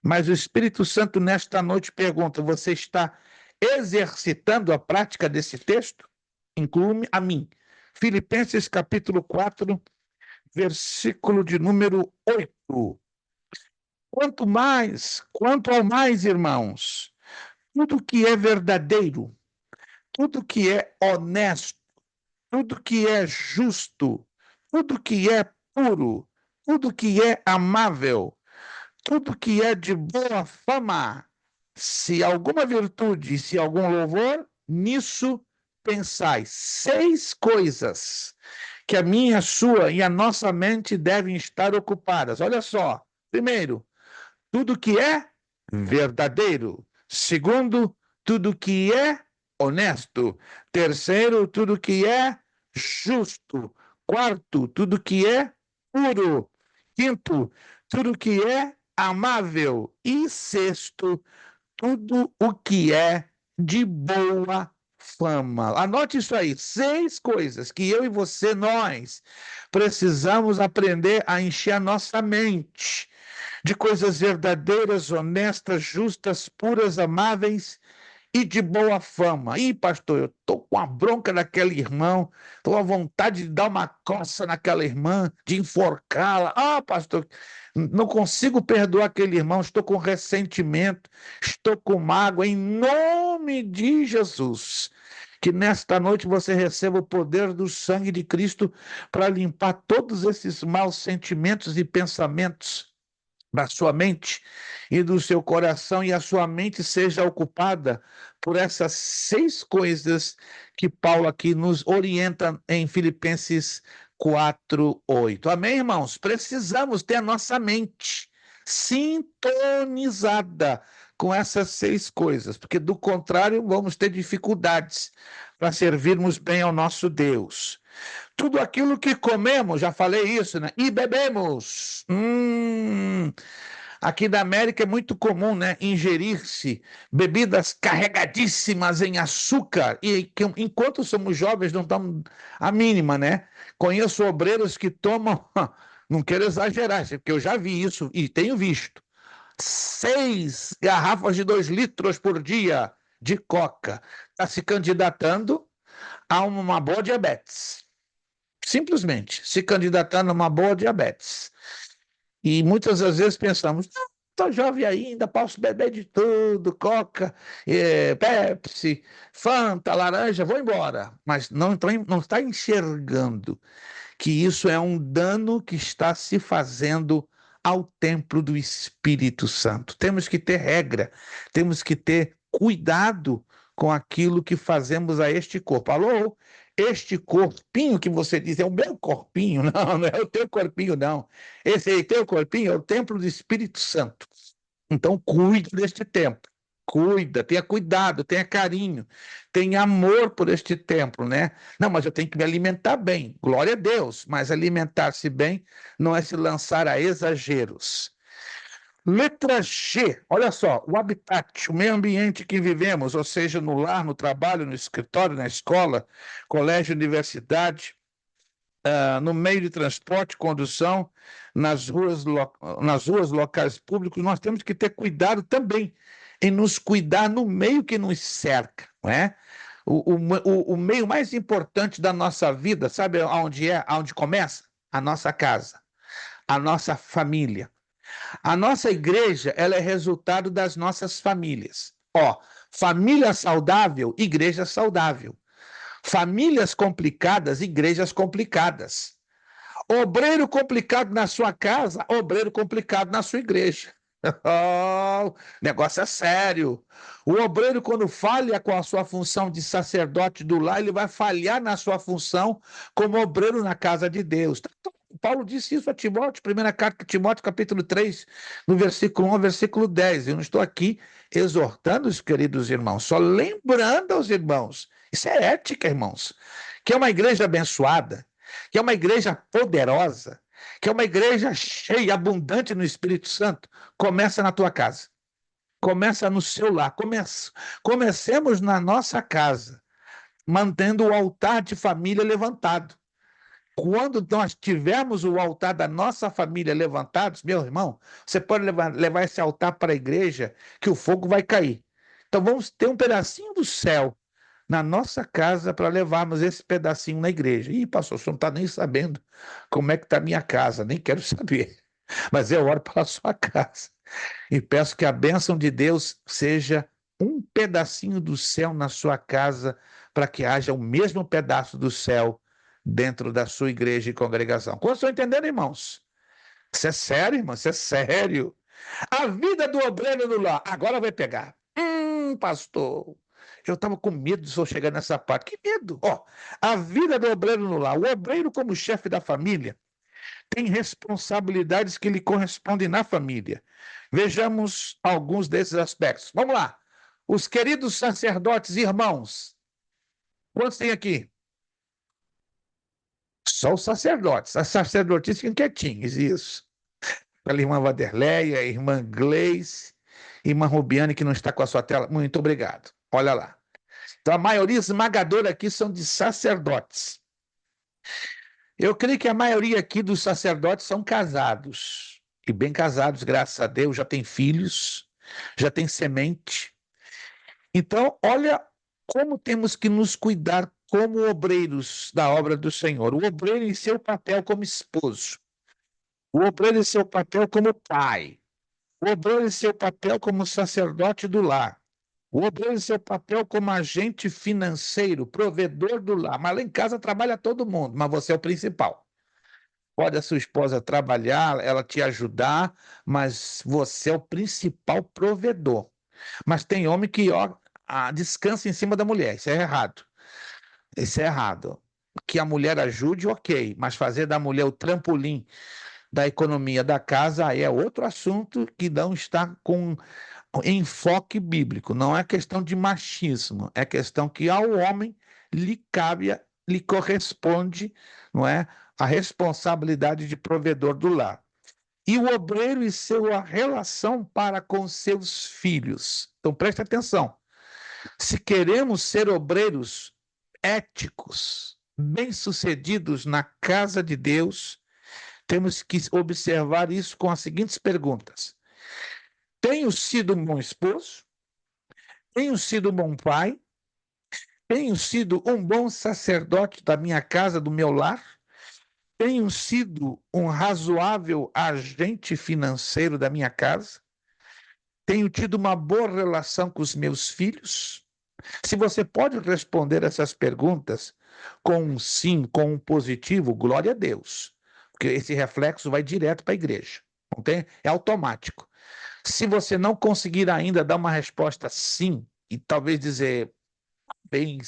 Mas o Espírito Santo nesta noite pergunta: você está exercitando a prática desse texto? Inclui a mim. Filipenses capítulo 4, versículo de número 8. Quanto ao mais, irmãos, tudo que é verdadeiro, tudo que é honesto, tudo que é justo, tudo que é puro, tudo que é amável, tudo que é de boa fama, se alguma virtude, se algum louvor, nisso pensais. 6 coisas que a minha, a sua e a nossa mente devem estar ocupadas. Olha só. Primeiro, tudo que é verdadeiro. Segundo, tudo que é honesto. Terceiro, tudo que é justo. Quarto, tudo que é puro. Quinto, tudo que é amável. E sexto, tudo o que é de boa fama. Anote isso aí, 6 coisas que eu e você, nós, precisamos aprender a encher a nossa mente de coisas verdadeiras, honestas, justas, puras, amáveis e de boa fama. Ih, pastor, eu estou com a bronca daquele irmão, estou à vontade de dar uma coça naquela irmã, de enforcá-la. Ah, pastor, não consigo perdoar aquele irmão, estou com ressentimento, estou com mágoa. Em nome de Jesus, que nesta noite você receba o poder do sangue de Cristo para limpar todos esses maus sentimentos e pensamentos da sua mente e do seu coração, e a sua mente seja ocupada por essas 6 coisas que Paulo aqui nos orienta em Filipenses 4:8. Amém, irmãos? Precisamos ter a nossa mente sintonizada com essas 6 coisas, porque do contrário vamos ter dificuldades para servirmos bem ao nosso Deus. Tudo aquilo que comemos, já falei isso, né? E bebemos. Aqui na América é muito comum, né, ingerir-se bebidas carregadíssimas em açúcar, e que, enquanto somos jovens não damos a mínima, né? Conheço obreiros que tomam, não quero exagerar, porque eu já vi isso e tenho visto, 6 garrafas de 2 litros por dia de coca. Está se candidatando a uma boa diabetes. Simplesmente se candidatando a uma boa diabetes. E muitas das vezes pensamos, estou jovem ainda, posso beber de tudo, Coca, Pepsi, Fanta, laranja, vou embora. Mas não está enxergando que isso é um dano que está se fazendo ao templo do Espírito Santo. Temos que ter regra, temos que ter cuidado com aquilo que fazemos a este corpo. Alô? Este corpinho que você diz é o meu corpinho? Não, não é o teu corpinho, não. Esse aí, teu corpinho, é o templo do Espírito Santo. Então, cuide deste templo. Cuida, tenha cuidado, tenha carinho, tenha amor por este templo, né? Não, mas eu tenho que me alimentar bem. Glória a Deus, mas alimentar-se bem não é se lançar a exageros. Letra G, olha só, o habitat, o meio ambiente que vivemos, ou seja, no lar, no trabalho, no escritório, na escola, colégio, universidade, no meio de transporte, condução, nas ruas locais públicos, nós temos que ter cuidado também em nos cuidar no meio que nos cerca, não é? O meio mais importante da nossa vida, sabe aonde é? Aonde começa? A nossa casa, a nossa família. A nossa igreja, ela é resultado das nossas famílias. Ó, família saudável, igreja saudável. Famílias complicadas, igrejas complicadas. Obreiro complicado na sua casa, obreiro complicado na sua igreja. Oh, negócio é sério. O obreiro, quando falha com a sua função de sacerdote do lar, ele vai falhar na sua função como obreiro na casa de Deus. Paulo disse isso a Timóteo, primeira carta de Timóteo, capítulo 3, no versículo 1 ao versículo 10. Eu não estou aqui exortando os queridos irmãos, só lembrando aos irmãos. Isso é ética, irmãos. Que é uma igreja abençoada, que é uma igreja poderosa, que é uma igreja cheia, abundante no Espírito Santo, começa na tua casa. Começa no seu lar. Comecemos na nossa casa, mantendo o altar de família levantado. Quando nós tivermos o altar da nossa família levantado, meu irmão, você pode levar esse altar para a igreja, que o fogo vai cair. Então vamos ter um pedacinho do céu na nossa casa para levarmos esse pedacinho na igreja. Ih, pastor, você não está nem sabendo como é que está a minha casa, nem quero saber. Mas eu oro pela sua casa e peço que a bênção de Deus seja um pedacinho do céu na sua casa, para que haja o mesmo pedaço do céu dentro da sua igreja e congregação. Como estão entendendo, irmãos? Isso é sério, irmão, isso é sério. A vida do obreiro no lar, agora vai pegar. Pastor, eu estava com medo de só chegar nessa parte. Que medo? Ó, a vida do obreiro no lar. O obreiro, como chefe da família, tem responsabilidades que lhe correspondem na família. Vejamos alguns desses aspectos. Vamos lá. Os queridos sacerdotes, irmãos. Quantos tem aqui? Só os sacerdotes. As sacerdotisas ficam quietinhos, isso. Pela irmã Vanderleia, irmã Gleice, irmã Rubiane, que não está com a sua tela. Muito obrigado. Olha lá. Então, a maioria esmagadora aqui são de sacerdotes. Eu creio que a maioria aqui dos sacerdotes são casados. E bem casados, graças a Deus, já tem filhos, já tem semente. Então, olha como temos que nos cuidar como obreiros da obra do Senhor. O obreiro em seu papel como esposo. O obreiro em seu papel como pai. O obreiro em seu papel como sacerdote do lar. O obreiro em seu papel como agente financeiro, provedor do lar. Mas lá em casa trabalha todo mundo, mas você é o principal. Pode a sua esposa trabalhar, ela te ajudar, mas você é o principal provedor. Mas tem homem que descansa em cima da mulher. Isso é errado. Isso é errado. Que a mulher ajude, ok, mas fazer da mulher o trampolim da economia da casa aí é outro assunto que não está com enfoque bíblico, não é questão de machismo, é questão que ao homem lhe cabe, lhe corresponde, não é, a responsabilidade de provedor do lar. E o obreiro e sua relação para com seus filhos. Então preste atenção. Se queremos ser obreiros éticos, bem-sucedidos na casa de Deus, temos que observar isso com as seguintes perguntas: tenho sido um bom esposo? Tenho sido um bom pai? Tenho sido um bom sacerdote da minha casa, do meu lar? Tenho sido um razoável agente financeiro da minha casa? Tenho tido uma boa relação com os meus filhos? Se você pode responder essas perguntas com um sim, com um positivo, glória a Deus, porque esse reflexo vai direto para a igreja, não tem? É automático. Se você não conseguir ainda dar uma resposta sim, e talvez dizer bem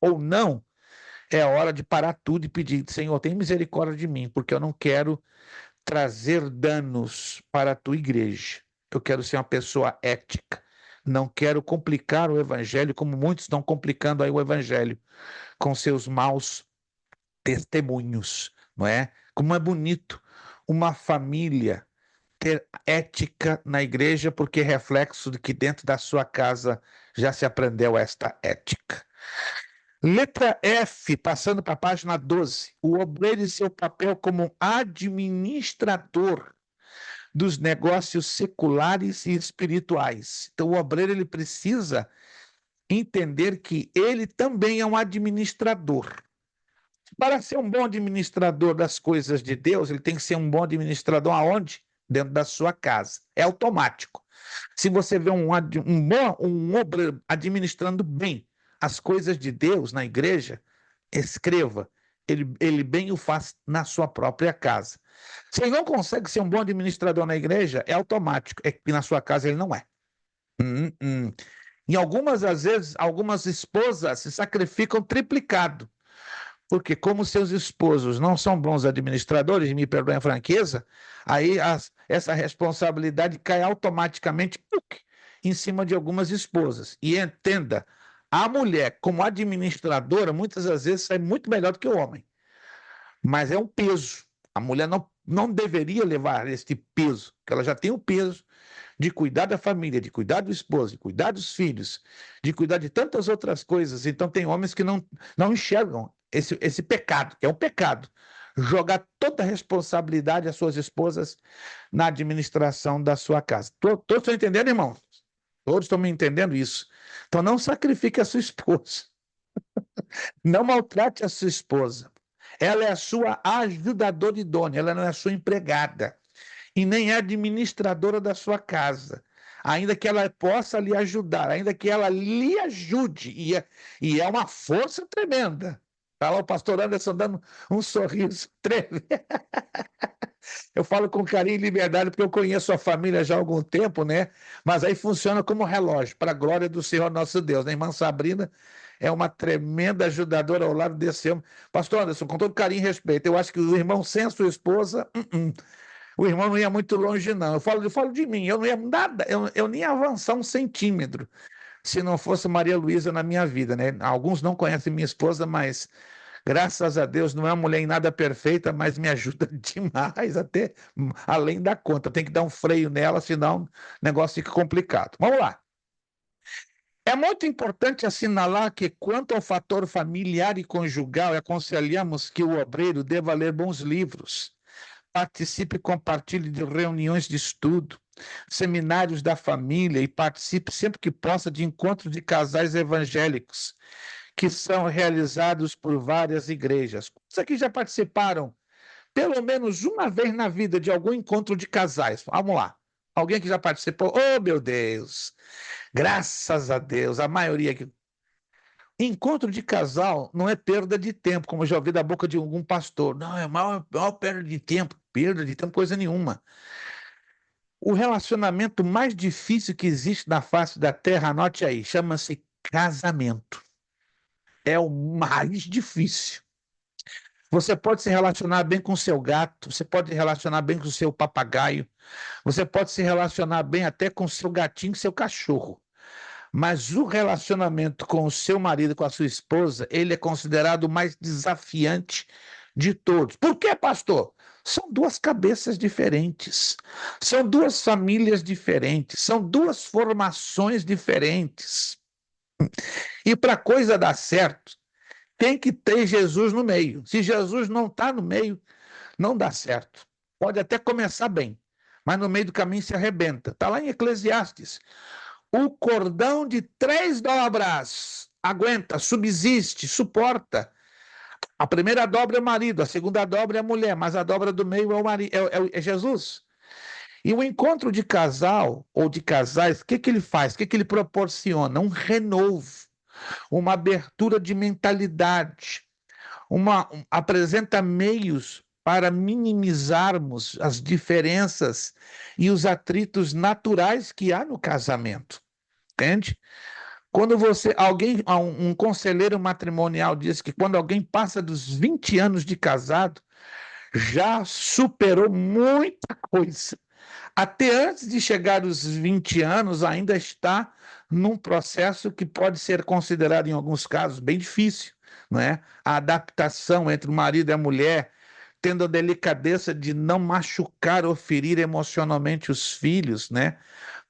ou não, é hora de parar tudo e pedir: Senhor, tem misericórdia de mim, porque eu não quero trazer danos para a tua igreja. Eu quero ser uma pessoa ética. Não quero complicar o evangelho, como muitos estão complicando aí o evangelho, com seus maus testemunhos, não é? Como é bonito uma família ter ética na igreja, porque é reflexo de que dentro da sua casa já se aprendeu esta ética. Letra F, passando para a página 12. O obreiro e seu papel como administrador dos negócios seculares e espirituais. Então, o obreiro ele precisa entender que ele também é um administrador. Para ser um bom administrador das coisas de Deus, ele tem que ser um bom administrador aonde? Dentro da sua casa. É automático. Se você vê um obreiro administrando bem as coisas de Deus na igreja, escreva, ele bem o faz na sua própria casa. Se ele não consegue ser um bom administrador na igreja, é automático, é que na sua casa ele não é. Em às vezes, algumas esposas se sacrificam triplicado, porque como seus esposos não são bons administradores, me perdoem a franqueza, aí essa responsabilidade cai automaticamente em cima de algumas esposas. E entenda, a mulher, como administradora, muitas das vezes sai muito melhor do que o homem. Mas é um peso. A mulher não deveria levar esse peso, porque ela já tem o peso de cuidar da família, de cuidar do esposo, de cuidar dos filhos, de cuidar de tantas outras coisas. Então tem homens que não enxergam esse pecado, que é um pecado. Jogar toda a responsabilidade às suas esposas na administração da sua casa. Todos estão entendendo, irmão? Todos estão me entendendo isso. Então não sacrifique a sua esposa. Não maltrate a sua esposa. Ela é a sua ajudadora idônea, ela não é a sua empregada. E nem é administradora da sua casa. Ainda que ela possa lhe ajudar, ainda que ela lhe ajude. E é uma força tremenda. Está lá o pastor Anderson dando um sorriso tremendo. Eu falo com carinho e liberdade porque eu conheço a família já há algum tempo, né? Mas aí funciona como relógio, para a glória do Senhor nosso Deus. Né? Irmã Sabrina é uma tremenda ajudadora ao lado desse homem. Pastor Anderson, com todo carinho e respeito, eu acho que o irmão sem a sua esposa, o irmão não ia muito longe, não. Eu falo de mim, eu não ia nada, eu nem ia avançar 1 centímetro se não fosse Maria Luísa na minha vida, né? Alguns não conhecem minha esposa, mas graças a Deus não é uma mulher em nada perfeita, mas me ajuda demais, até além da conta. Tem que dar um freio nela, senão o negócio fica complicado. Vamos lá. É muito importante assinalar que, quanto ao fator familiar e conjugal, aconselhamos que o obreiro deva ler bons livros, participe e compartilhe de reuniões de estudo, seminários da família e participe sempre que possa de encontros de casais evangélicos, que são realizados por várias igrejas. Quantos aqui já participaram, pelo menos uma vez na vida, de algum encontro de casais? Vamos lá. Alguém que já participou? Oh, meu Deus! Graças a Deus, a maioria aqui. Encontro de casal não é perda de tempo, como eu já ouvi da boca de algum pastor. Não, é maior perda de tempo, coisa nenhuma. O relacionamento mais difícil que existe na face da terra, anote aí, chama-se casamento. É o mais difícil. Você pode se relacionar bem com o seu gato, você pode se relacionar bem com o seu papagaio, você pode se relacionar bem até com o seu gatinho, seu cachorro. Mas o relacionamento com o seu marido, com a sua esposa, ele é considerado o mais desafiante de todos. Por quê, pastor? São duas cabeças diferentes, são duas famílias diferentes, são duas formações diferentes. E para a coisa dar certo, tem que ter Jesus no meio. Se Jesus não está no meio, não dá certo. Pode até começar bem, mas no meio do caminho se arrebenta. Está lá em Eclesiastes. O cordão de 3 dobras aguenta, subsiste, suporta. A primeira dobra é o marido, a segunda dobra é a mulher, mas a dobra do meio é o marido, é Jesus. E o encontro de casal ou de casais, o que ele faz? O que ele proporciona? Um renovo, uma abertura de mentalidade, apresenta meios para minimizarmos as diferenças e os atritos naturais que há no casamento. Entende? Quando um conselheiro matrimonial diz que quando alguém passa dos 20 anos de casado, já superou muita coisa. Até antes de chegar aos 20 anos, ainda está num processo que pode ser considerado, em alguns casos, bem difícil, não é? A adaptação entre o marido e a mulher, tendo a delicadeza de não machucar ou ferir emocionalmente os filhos, né?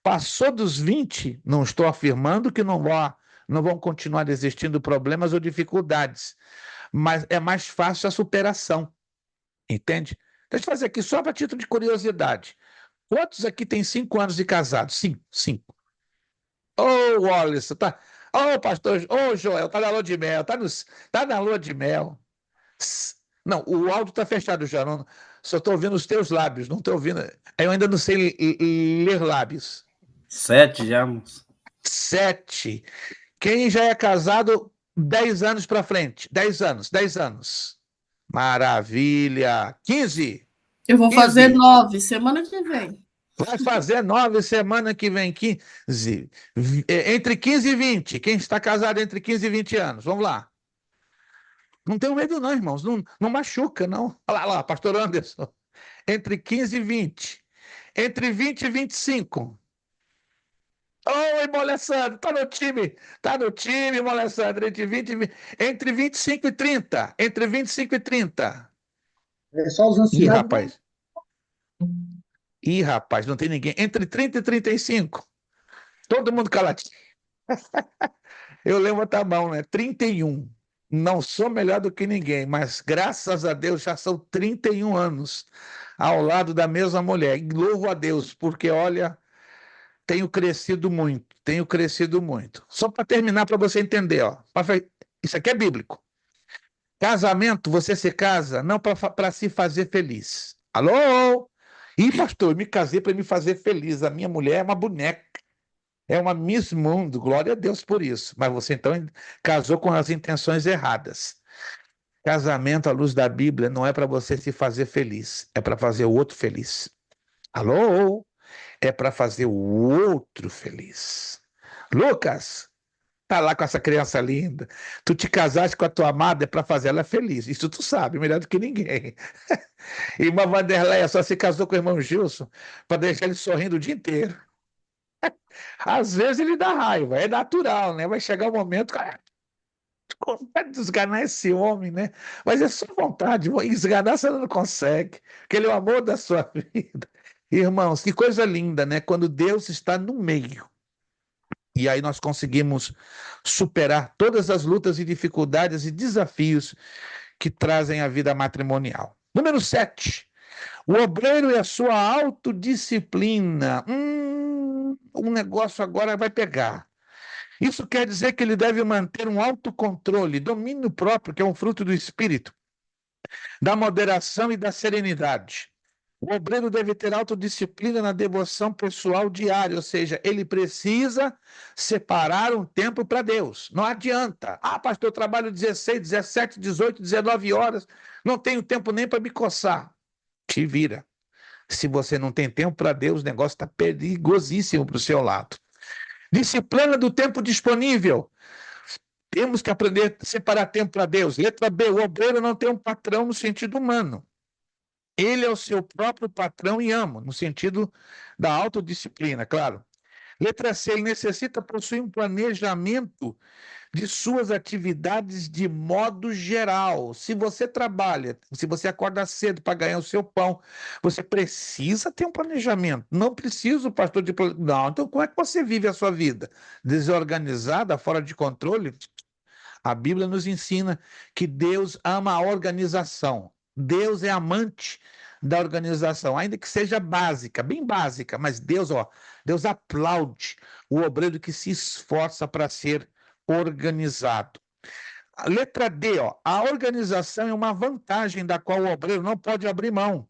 Passou dos 20, não estou afirmando que não vão continuar existindo problemas ou dificuldades, mas é mais fácil a superação, entende? Deixa eu fazer aqui só para título de curiosidade. Quantos aqui têm 5 anos de casado? 5. Ô, Wallace, tá? Ô, pastor, ô, Joel, tá na lua de mel, tá na lua de mel. Não, o áudio tá fechado já, só estou ouvindo os teus lábios, não estou ouvindo. Eu ainda não sei ler lábios. 7 já, moço. 7. Quem já é casado 10 anos para frente? 10 anos. Maravilha. 15. Eu vou 15. fazer 9 semana que vem. Vai fazer 9 semana que vem. 15. Entre 15 e 20. Quem está casado entre 15 e 20 anos? Vamos lá. Não tenho medo não, irmãos. Não machuca, não. Olha lá, pastor Anderson. Entre 15 e 20. Entre 20 e 25. Oi, Molessandro, tá no time, Molessandro, entre 25 e 30, entre 25 e 30. É só os anciãos. Ih, rapaz, não tem ninguém, entre 30 e 35, todo mundo caladinho. Eu levanto a mão, né, 31, não sou melhor do que ninguém, mas graças a Deus já são 31 anos ao lado da mesma mulher, e louvo a Deus, porque olha... Tenho crescido muito. Só para terminar, para você entender, ó. Isso aqui é bíblico. Casamento, você se casa não para se fazer feliz. Alô? Ih, pastor, eu me casei para me fazer feliz. A minha mulher é uma boneca. É uma Miss Mundo. Glória a Deus por isso. Mas você então casou com as intenções erradas. Casamento, à luz da Bíblia, não é para você se fazer feliz. É para fazer o outro feliz. Alô? É para fazer o outro feliz. Lucas, tá lá com essa criança linda. Tu te casaste com a tua amada é para fazer ela feliz. Isso tu sabe, melhor do que ninguém. Irmã Vanderleia só se casou com o irmão Gilson para deixar ele sorrindo o dia inteiro. Às vezes ele dá raiva, é natural, né? Vai chegar um momento, cara, consegue desganar esse homem, né? Mas é só vontade, esganar você não consegue, porque ele é o amor da sua vida. Irmãos, que coisa linda, né? Quando Deus está no meio. E aí nós conseguimos superar todas as lutas e dificuldades e desafios que trazem a vida matrimonial. Número 7. O obreiro e a sua autodisciplina. Um negócio agora vai pegar. Isso quer dizer que ele deve manter um autocontrole, domínio próprio, que é um fruto do espírito, da moderação e da serenidade. O obreiro deve ter autodisciplina na devoção pessoal diária, ou seja, ele precisa separar um tempo para Deus. Não adianta. Ah, pastor, eu trabalho 16, 17, 18, 19 horas, não tenho tempo nem para me coçar. Te vira. Se você não tem tempo para Deus, o negócio está perigosíssimo para o seu lado. Disciplina do tempo disponível. Temos que aprender a separar tempo para Deus. Letra B, o obreiro não tem um patrão no sentido humano. Ele é o seu próprio patrão e amo, no sentido da autodisciplina, claro. Letra C, ele necessita possuir um planejamento de suas atividades de modo geral. Se você trabalha, se você acorda cedo para ganhar o seu pão, você precisa ter um planejamento. Não precisa o pastor de não. Então, como é que você vive a sua vida? Desorganizada, fora de controle? A Bíblia nos ensina que Deus ama a organização. Deus é amante da organização, ainda que seja básica, bem básica, mas Deus aplaude o obreiro que se esforça para ser organizado. A letra D, a organização é uma vantagem da qual o obreiro não pode abrir mão,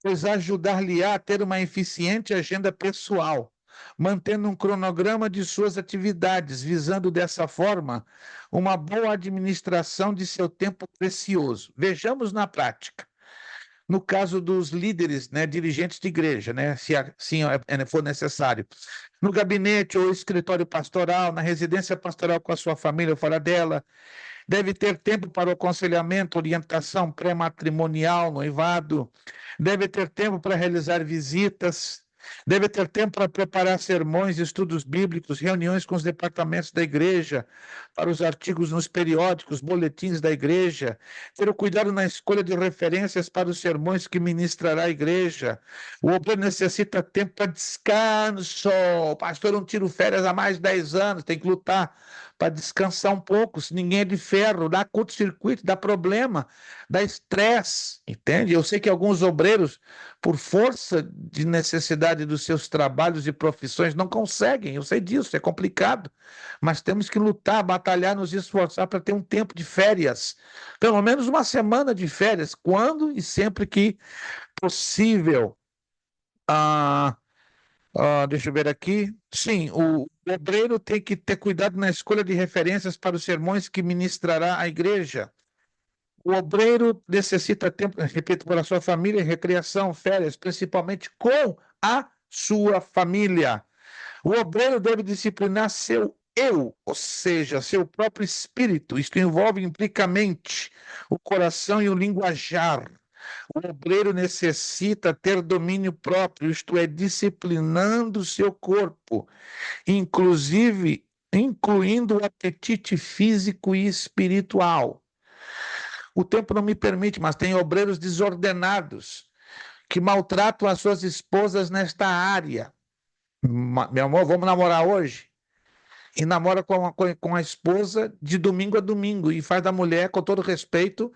pois ajudar-lhe-á a ter uma eficiente agenda pessoal, mantendo um cronograma de suas atividades, visando dessa forma uma boa administração de seu tempo precioso. Vejamos na prática. No caso dos líderes, dirigentes de igreja, se assim for necessário, no gabinete ou escritório pastoral, na residência pastoral com a sua família ou fora dela, deve ter tempo para o aconselhamento, orientação pré-matrimonial, noivado, deve ter tempo para realizar visitas, deve ter tempo para preparar sermões, estudos bíblicos, reuniões com os departamentos da igreja, para os artigos nos periódicos, boletins da igreja, ter o cuidado na escolha de referências para os sermões que ministrará a igreja. O obreiro necessita tempo para descanso. O pastor não tira férias há mais de 10 anos, tem que lutar para descansar um pouco, se ninguém é de ferro, dá curto-circuito, dá problema, dá estresse, entende? Eu sei que alguns obreiros, por força de necessidade dos seus trabalhos e profissões, não conseguem, eu sei disso, é complicado, mas temos que lutar, batalhar, nos esforçar para ter um tempo de férias, pelo menos uma semana de férias, quando e sempre que possível. Deixa eu ver aqui. Sim, o obreiro tem que ter cuidado na escolha de referências para os sermões que ministrará a igreja. O obreiro necessita tempo, repito, para a sua família, recreação, férias, principalmente com a sua família. O obreiro deve disciplinar seu eu, ou seja, seu próprio espírito. Isto envolve implicamente o coração e o linguajar. O obreiro necessita ter domínio próprio, isto é, disciplinando o seu corpo, incluindo o apetite físico e espiritual. O tempo não me permite, mas tem obreiros desordenados que maltratam as suas esposas nesta área. Meu amor, vamos namorar hoje? E namora com a esposa de domingo a domingo e faz da mulher, com todo respeito.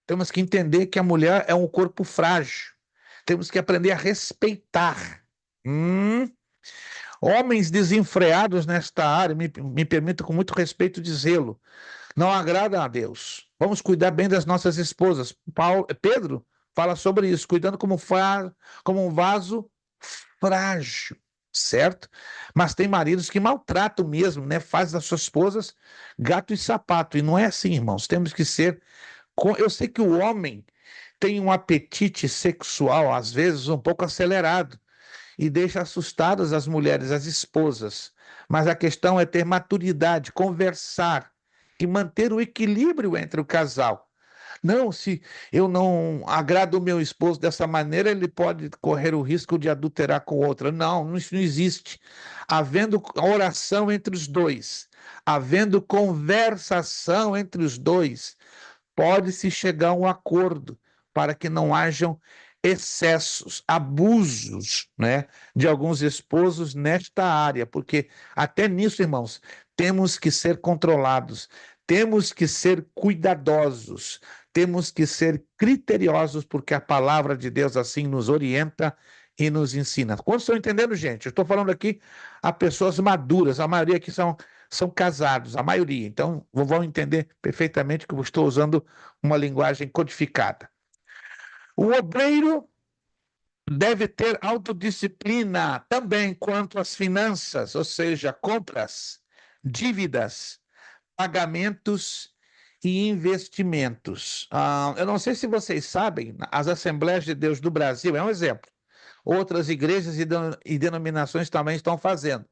Temos que entender que a mulher é um corpo frágil. Temos que aprender a respeitar. Homens desenfreados nesta área, me permito com muito respeito dizê-lo, não agradam a Deus. Vamos cuidar bem das nossas esposas. Pedro fala sobre isso, cuidando como um vaso frágil, certo? Mas tem maridos que maltratam mesmo, faz das suas esposas gato e sapato. E não é assim, irmãos. Temos que ser... Eu sei que o homem tem um apetite sexual, às vezes, um pouco acelerado, e deixa assustadas as mulheres, as esposas. Mas a questão é ter maturidade, conversar e manter o equilíbrio entre o casal. Não, se eu não agrado o meu esposo dessa maneira, ele pode correr o risco de adulterar com outra. Não, isso não existe. Havendo oração entre os dois, havendo conversação entre os dois, pode-se chegar a um acordo para que não hajam excessos, abusos, de alguns esposos nesta área, porque até nisso, irmãos, temos que ser controlados, temos que ser cuidadosos, temos que ser criteriosos, porque a palavra de Deus assim nos orienta e nos ensina. Quantos estão entendendo, gente? Eu estou falando aqui a pessoas maduras, a maioria aqui são casados, a maioria. Então, vão entender perfeitamente que eu estou usando uma linguagem codificada. O obreiro deve ter autodisciplina também quanto às finanças, ou seja, compras, dívidas, pagamentos e investimentos. Eu não sei se vocês sabem, as Assembleias de Deus do Brasil é um exemplo. Outras igrejas e denominações também estão fazendo.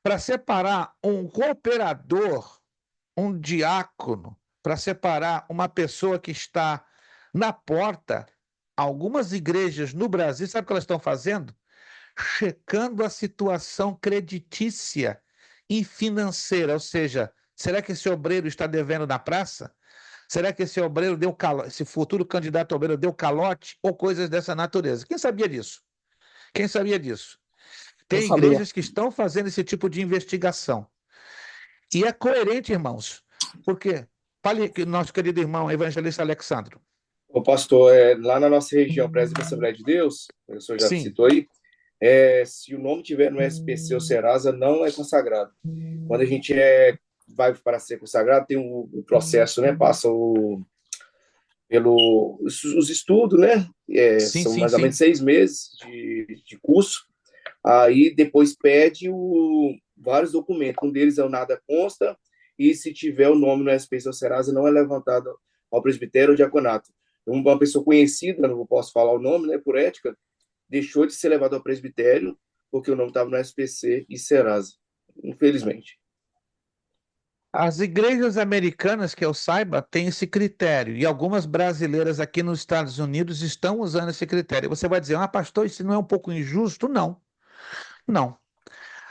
para separar um cooperador, um diácono, para separar uma pessoa que está na porta. Algumas igrejas no Brasil, sabe o que elas estão fazendo? Checando a situação creditícia e financeira, ou seja, será que esse obreiro está devendo na praça? Será que esse obreiro deu calote, esse futuro candidato a obreiro deu calote ou coisas dessa natureza? Quem sabia disso? Quem sabia disso? Tem igrejas que estão fazendo esse tipo de investigação. E é coerente, irmãos, porque, fale, nosso querido irmão evangelista Alexandro. O pastor, lá na nossa região, Presbiteriana Assembleia de Deus, o senhor já Sim. citou aí, se o nome tiver no SPC ou Serasa, não é consagrado. Quando a gente vai para ser consagrado, tem o processo, né? Passa os estudos, né? São mais ou menos 6 meses de curso. Aí depois pede vários documentos. Um deles é o nada consta, e se tiver o nome no SPC ou Serasa, não é levantado ao presbitério ou diaconato. Uma pessoa conhecida, não posso falar o nome, né, por ética, deixou de ser levado ao presbitério porque o nome estava no SPC e Serasa, infelizmente. As igrejas americanas, que eu saiba, têm esse critério, e algumas brasileiras aqui nos Estados Unidos estão usando esse critério. Você vai dizer, pastor, isso não é um pouco injusto? Não, não.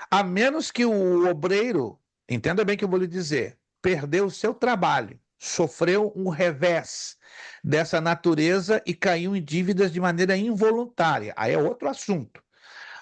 A menos que o obreiro, entenda bem o que eu vou lhe dizer, perdeu o seu trabalho, sofreu um revés dessa natureza e caiu em dívidas de maneira involuntária. Aí é outro assunto.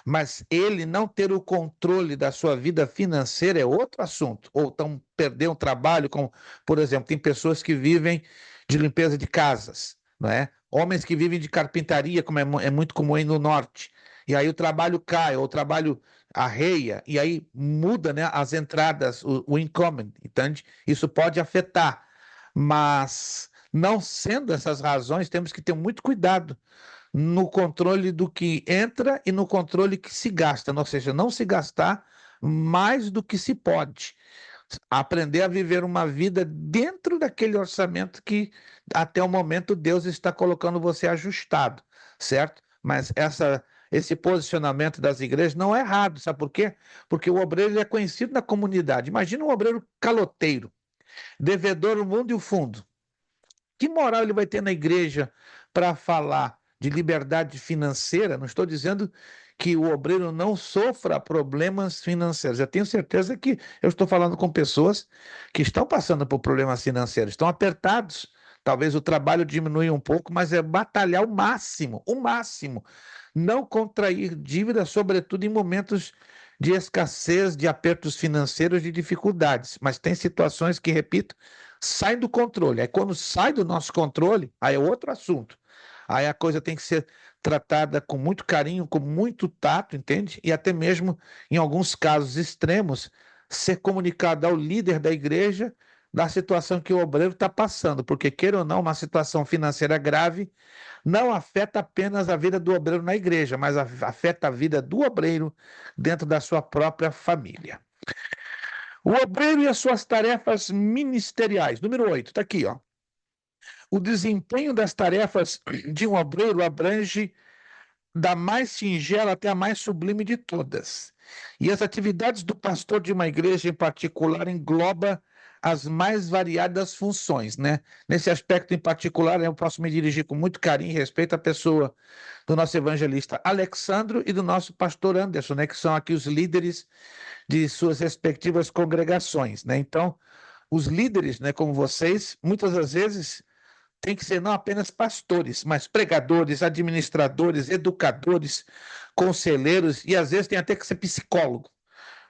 Mas ele não ter o controle da sua vida financeira é outro assunto. Ou então perder um trabalho, como, por exemplo, tem pessoas que vivem de limpeza de casas, não é? Homens que vivem de carpintaria, como é muito comum aí no norte. E aí o trabalho cai, ou o trabalho arreia, e aí muda, né, as entradas, o income, entende? Isso pode afetar. Mas, não sendo essas razões, temos que ter muito cuidado no controle do que entra e no controle que se gasta, ou seja, não se gastar mais do que se pode. Aprender a viver uma vida dentro daquele orçamento que até o momento Deus está colocando você ajustado, certo? Mas esse posicionamento das igrejas não é errado, sabe por quê? Porque o obreiro ele é conhecido na comunidade. Imagina um obreiro caloteiro, devedor o mundo e o fundo. Que moral ele vai ter na igreja para falar de liberdade financeira? Não estou dizendo que o obreiro não sofra problemas financeiros. Eu tenho certeza que eu estou falando com pessoas que estão passando por problemas financeiros, estão apertados. Talvez o trabalho diminua um pouco, mas é batalhar o máximo, não contrair dívida, sobretudo em momentos de escassez, de apertos financeiros, de dificuldades. Mas tem situações que, repito, saem do controle. Aí quando sai do nosso controle, aí é outro assunto. Aí a coisa tem que ser tratada com muito carinho, com muito tato, entende? E até mesmo, em alguns casos extremos, ser comunicado ao líder da igreja da situação que o obreiro está passando, porque, queira ou não, uma situação financeira grave não afeta apenas a vida do obreiro na igreja, mas afeta a vida do obreiro dentro da sua própria família. O obreiro e as suas tarefas ministeriais. Número 8, está aqui, ó. O desempenho das tarefas de um obreiro abrange da mais singela até a mais sublime de todas. E as atividades do pastor de uma igreja em particular engloba as mais variadas funções, né? Nesse aspecto em particular, eu posso me dirigir com muito carinho e respeito à pessoa do nosso evangelista Alexandro e do nosso pastor Anderson, né? Que são aqui os líderes de suas respectivas congregações, né? Então, os líderes, né, como vocês, muitas das vezes tem que ser não apenas pastores, mas pregadores, administradores, educadores, conselheiros, e às vezes tem até que ser psicólogo,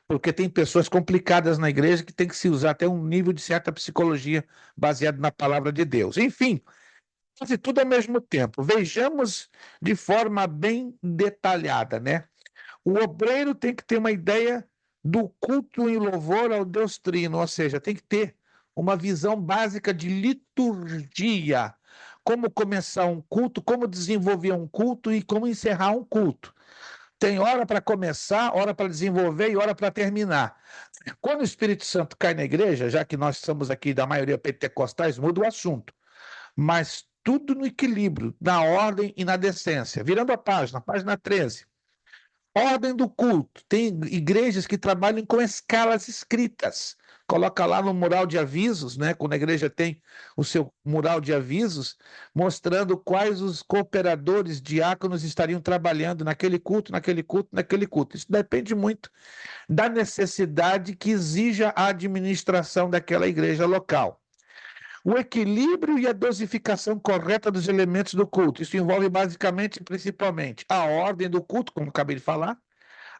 porque tem pessoas complicadas na igreja que tem que se usar até um nível de certa psicologia baseado na palavra de Deus. Enfim, quase tudo ao mesmo tempo. Vejamos de forma bem detalhada, né? O obreiro tem que ter uma ideia do culto em louvor ao Deus Trino, ou seja, tem que ter uma visão básica de liturgia, como começar um culto, como desenvolver um culto e como encerrar um culto. Tem hora para começar, hora para desenvolver e hora para terminar. Quando o Espírito Santo cai na igreja, já que nós somos aqui da maioria pentecostais, muda o assunto. Mas tudo no equilíbrio, na ordem e na decência. Virando a página 13. Ordem do culto. Tem igrejas que trabalham com escalas escritas. Coloca lá no mural de avisos, né? Quando a igreja tem o seu mural de avisos, mostrando quais os cooperadores diáconos estariam trabalhando naquele culto, naquele culto, naquele culto. Isso depende muito da necessidade que exija a administração daquela igreja local. O equilíbrio e a dosificação correta dos elementos do culto. Isso envolve basicamente, principalmente, a ordem do culto, como acabei de falar,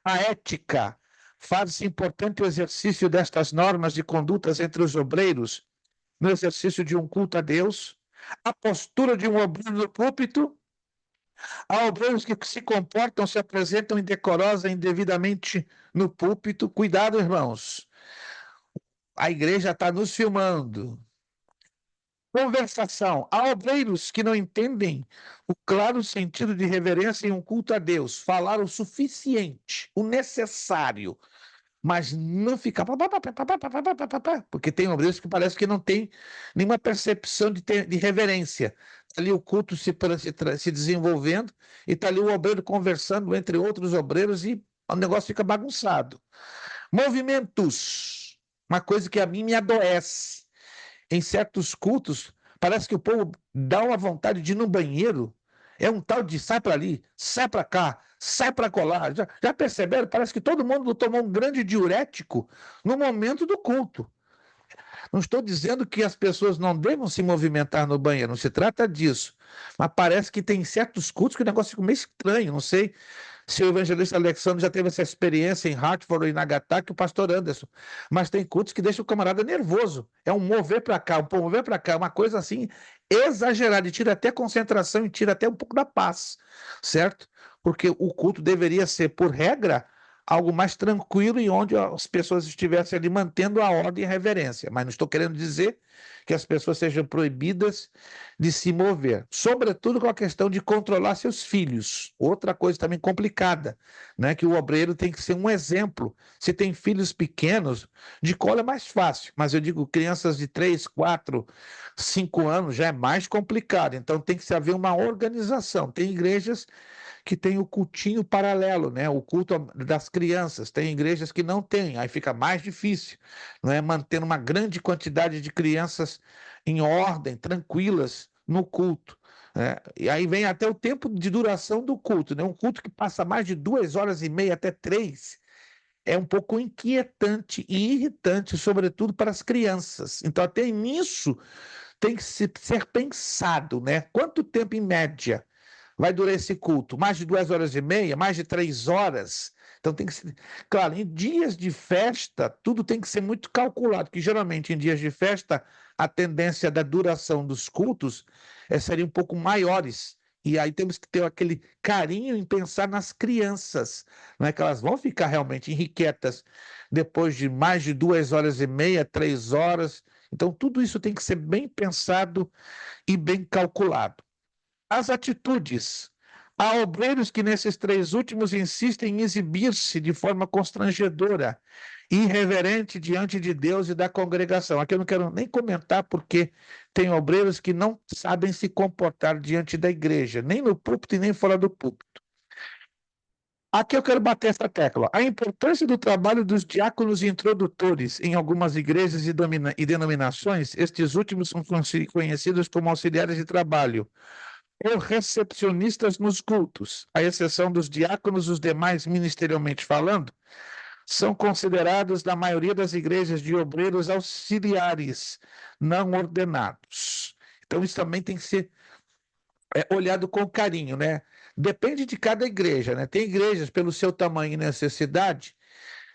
a ética. Faz-se importante o exercício destas normas de condutas entre os obreiros no exercício de um culto a Deus, a postura de um obreiro no púlpito. Há obreiros que se comportam, se apresentam indecorosa, indevidamente no púlpito. Cuidado, irmãos. A igreja está nos filmando. Conversação. Há obreiros que não entendem o claro sentido de reverência em um culto a Deus. Falar o suficiente, o necessário, mas não ficar... Porque tem obreiros que parece que não tem nenhuma percepção de reverência. Está ali o culto se desenvolvendo e está ali o obreiro conversando entre outros obreiros e o negócio fica bagunçado. Movimentos. Uma coisa que a mim me adoece. Em certos cultos, parece que o povo dá uma vontade de ir no banheiro. É um tal de sai para ali, sai para cá, sai para colar. Já perceberam? Parece que todo mundo tomou um grande diurético no momento do culto. Não estou dizendo que as pessoas não devam se movimentar no banheiro, não se trata disso. Mas parece que tem certos cultos que o negócio fica meio estranho. Não sei se o evangelista Alexandre já teve essa experiência em Hartford ou em Nagasaki, o pastor Anderson. Mas tem cultos que deixam o camarada nervoso. É um mover para cá, um mover para cá, uma coisa assim exagerada, e tira até concentração e tira até um pouco da paz, certo? Porque o culto deveria ser, por regra, algo mais tranquilo e onde as pessoas estivessem ali mantendo a ordem e a reverência. Mas não estou querendo dizer que as pessoas sejam proibidas de se mover. Sobretudo com a questão de controlar seus filhos. Outra coisa também complicada, né? Que o obreiro tem que ser um exemplo. Se tem filhos pequenos, de cola é mais fácil. Mas eu digo, crianças de 3, 4, 5 anos já é mais complicado. Então tem que se haver uma organização. Tem igrejas que tem o cultinho paralelo, né? O culto das crianças. Tem igrejas que não têm, aí fica mais difícil, não é? Manter uma grande quantidade de crianças em ordem, tranquilas no culto. Né? E aí vem até o tempo de duração do culto, né? Um culto que passa mais de 2h30 até 3 é um pouco inquietante e irritante, sobretudo para as crianças. Então, até nisso tem que ser pensado, né? Quanto tempo em média vai durar esse culto? Mais de 2h30, mais de 3 horas. Então tem que ser. Claro, em dias de festa, tudo tem que ser muito calculado, que geralmente em dias de festa a tendência da duração dos cultos seria um pouco maiores. E aí temos que ter aquele carinho em pensar nas crianças, não é que elas vão ficar realmente irrequietas depois de mais de 2h30, 3 horas. Então tudo isso tem que ser bem pensado e bem calculado. As atitudes. Há obreiros que nesses 3 últimos insistem em exibir-se de forma constrangedora, irreverente diante de Deus e da congregação. Aqui eu não quero nem comentar porque tem obreiros que não sabem se comportar diante da igreja, nem no púlpito e nem fora do púlpito. Aqui eu quero bater essa tecla. A importância do trabalho dos diáconos introdutores em algumas igrejas e denominações, estes últimos são conhecidos como auxiliares de trabalho, ou recepcionistas nos cultos, à exceção dos diáconos, os demais, ministerialmente falando, são considerados, na maioria das igrejas, de obreiros auxiliares, não ordenados. Então, isso também tem que ser olhado com carinho, né? Depende de cada igreja, né? Tem igrejas, pelo seu tamanho e necessidade,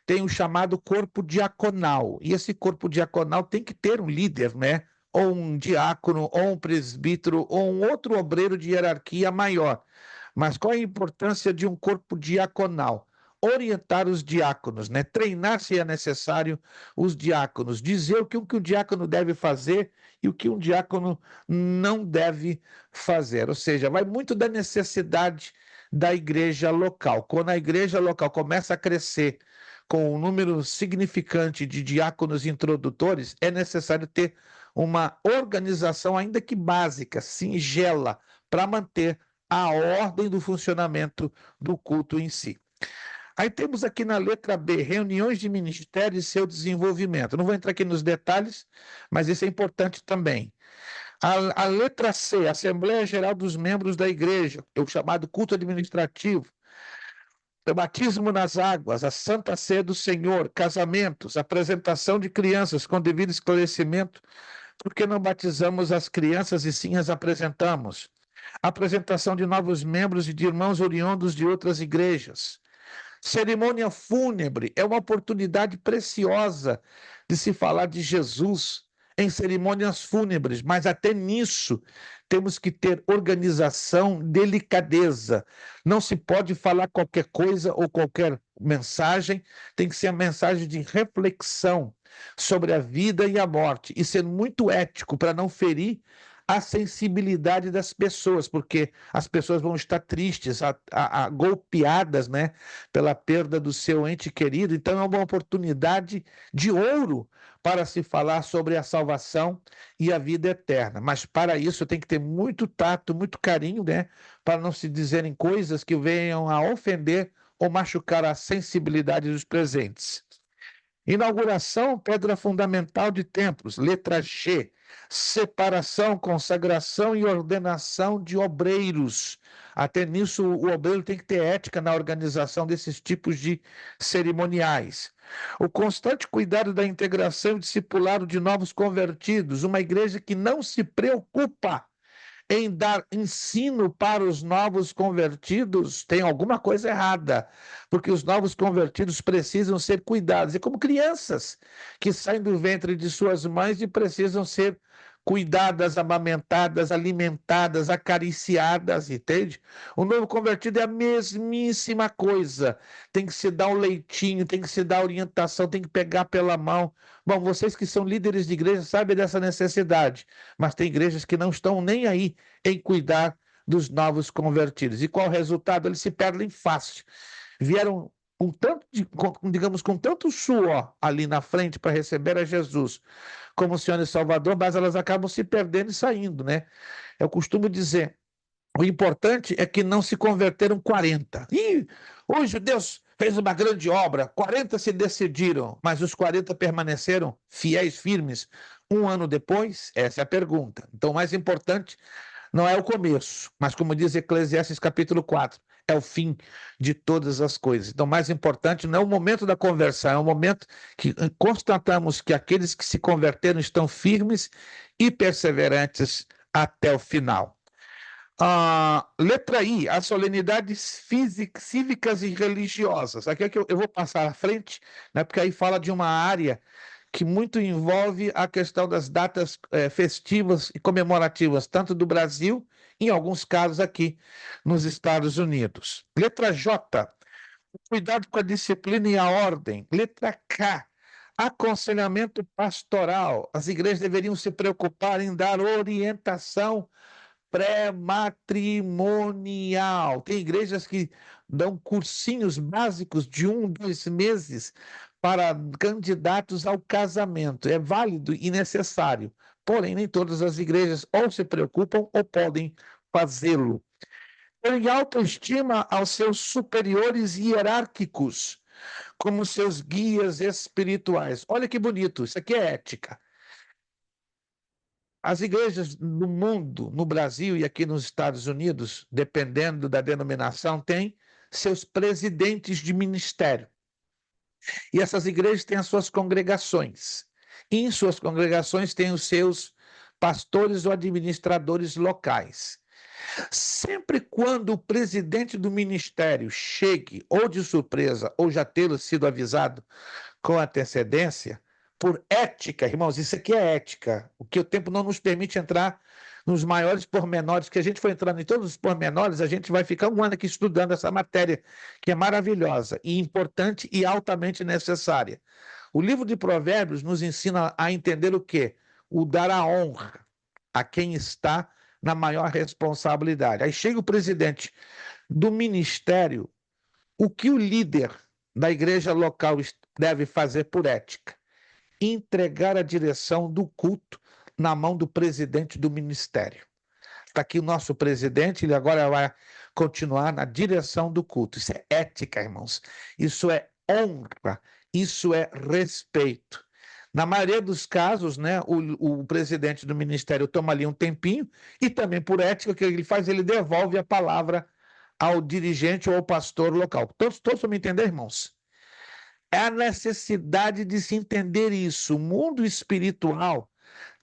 tem o chamado corpo diaconal, e esse corpo diaconal tem que ter um líder, né? Ou um diácono, ou um presbítero, ou um outro obreiro de hierarquia maior. Mas qual a importância de um corpo diaconal? Orientar os diáconos, né? Treinar, se é necessário, os diáconos, dizer o que um diácono deve fazer e o que um diácono não deve fazer. Ou seja, vai muito da necessidade da igreja local. Quando a igreja local começa a crescer com um número significante de diáconos introdutores, é necessário ter uma organização, ainda que básica, singela, para manter a ordem do funcionamento do culto em si. Aí temos aqui na letra B, reuniões de ministério e seu desenvolvimento. Não vou entrar aqui nos detalhes, mas isso é importante também. A letra C, Assembleia Geral dos Membros da Igreja, o chamado culto administrativo. O batismo nas águas, a Santa Ceia do Senhor, casamentos, apresentação de crianças com devido esclarecimento. Por que não batizamos as crianças e sim as apresentamos? Apresentação de novos membros e de irmãos oriundos de outras igrejas. Cerimônia fúnebre é uma oportunidade preciosa de se falar de Jesus em cerimônias fúnebres, mas até nisso temos que ter organização, delicadeza. Não se pode falar qualquer coisa ou qualquer mensagem, tem que ser a mensagem de reflexão sobre a vida e a morte, e ser muito ético para não ferir a sensibilidade das pessoas, porque as pessoas vão estar tristes, golpeadas, né, pela perda do seu ente querido. Então é uma oportunidade de ouro para se falar sobre a salvação e a vida eterna. Mas para isso tem que ter muito tato, muito carinho, né, para não se dizerem coisas que venham a ofender ou machucar a sensibilidade dos presentes. Inauguração, pedra fundamental de templos, letra G. Separação, consagração e ordenação de obreiros. Até nisso, o obreiro tem que ter ética na organização desses tipos de cerimoniais. O constante cuidado da integração e discipulado de novos convertidos. Uma igreja que não se preocupa em dar ensino para os novos convertidos, tem alguma coisa errada, porque os novos convertidos precisam ser cuidados. É como crianças que saem do ventre de suas mães e precisam ser cuidadas, amamentadas, alimentadas, acariciadas, entende? O novo convertido é a mesmíssima coisa. Tem que se dar um leitinho, tem que se dar orientação, tem que pegar pela mão. Bom, vocês que são líderes de igreja sabem dessa necessidade, mas tem igrejas que não estão nem aí em cuidar dos novos convertidos. E qual o resultado? Eles se perdem fácil. Vieram com tanto suor ali na frente para receber a Jesus como Senhor e Salvador, mas elas acabam se perdendo e saindo, né? Eu costumo dizer, o importante é que não se converteram 40. E hoje Deus fez uma grande obra, 40 se decidiram, mas os 40 permaneceram fiéis, firmes. Um ano depois, essa é a pergunta. Então, o mais importante não é o começo, mas como diz Eclesiastes capítulo 4, é o fim de todas as coisas. Então, o mais importante não é o momento da conversão, é o momento que constatamos que aqueles que se converteram estão firmes e perseverantes até o final. Letra I, as solenidades cívicas e religiosas. Aqui é que eu vou passar à frente, né, porque aí fala de uma área que muito envolve a questão das datas festivas e comemorativas, tanto do Brasil, em alguns casos aqui nos Estados Unidos. Letra J, cuidado com a disciplina e a ordem. Letra K, aconselhamento pastoral. As igrejas deveriam se preocupar em dar orientação pré-matrimonial. Tem igrejas que dão cursinhos básicos de 1, 2 meses para candidatos ao casamento. É válido e necessário. Porém, nem todas as igrejas ou se preocupam ou podem fazê-lo. Tem autoestima aos seus superiores hierárquicos, como seus guias espirituais. Olha que bonito, isso aqui é ética. As igrejas no mundo, no Brasil e aqui nos Estados Unidos, dependendo da denominação, têm seus presidentes de ministério. E essas igrejas têm as suas congregações. E em suas congregações têm os seus pastores ou administradores locais. Sempre quando o presidente do ministério chegue, ou de surpresa, ou já tê-lo sido avisado com antecedência, por ética, irmãos, isso aqui é ética, o que o tempo não nos permite entrar nos maiores pormenores, que a gente foi entrando em todos os pormenores, a gente vai ficar um ano aqui estudando essa matéria, que é maravilhosa, e importante e altamente necessária. O livro de Provérbios nos ensina a entender o quê? O dar a honra a quem está na maior responsabilidade. Aí chega o presidente do ministério, o que o líder da igreja local deve fazer por ética? Entregar a direção do culto na mão do presidente do ministério. Está aqui o nosso presidente, ele agora vai continuar na direção do culto. Isso é ética, irmãos. Isso é honra. Isso é respeito. Na maioria dos casos, né, o presidente do ministério toma ali um tempinho e também por ética, o que ele faz? Ele devolve a palavra ao dirigente ou ao pastor local. Todos vão me entender, irmãos? É a necessidade de se entender isso. O mundo espiritual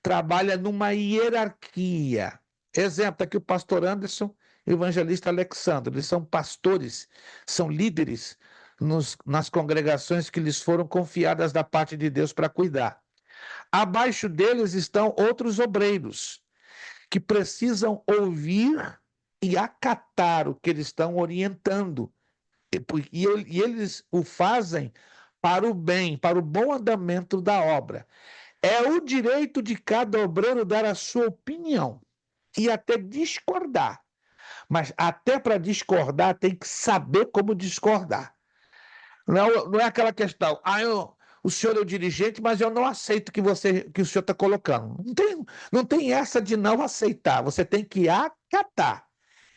trabalha numa hierarquia. Exemplo, tá aqui o pastor Anderson e o evangelista Alexandre. Eles são pastores, são líderes nas congregações que lhes foram confiadas da parte de Deus para cuidar. Abaixo deles estão outros obreiros que precisam ouvir e acatar o que eles estão orientando. E eles o fazem para o bem, para o bom andamento da obra. É o direito de cada obreiro dar a sua opinião e até discordar. Mas até para discordar tem que saber como discordar. Não é aquela questão, o senhor é o dirigente, mas eu não aceito que o senhor está colocando. Não tem essa de não aceitar, você tem que acatar.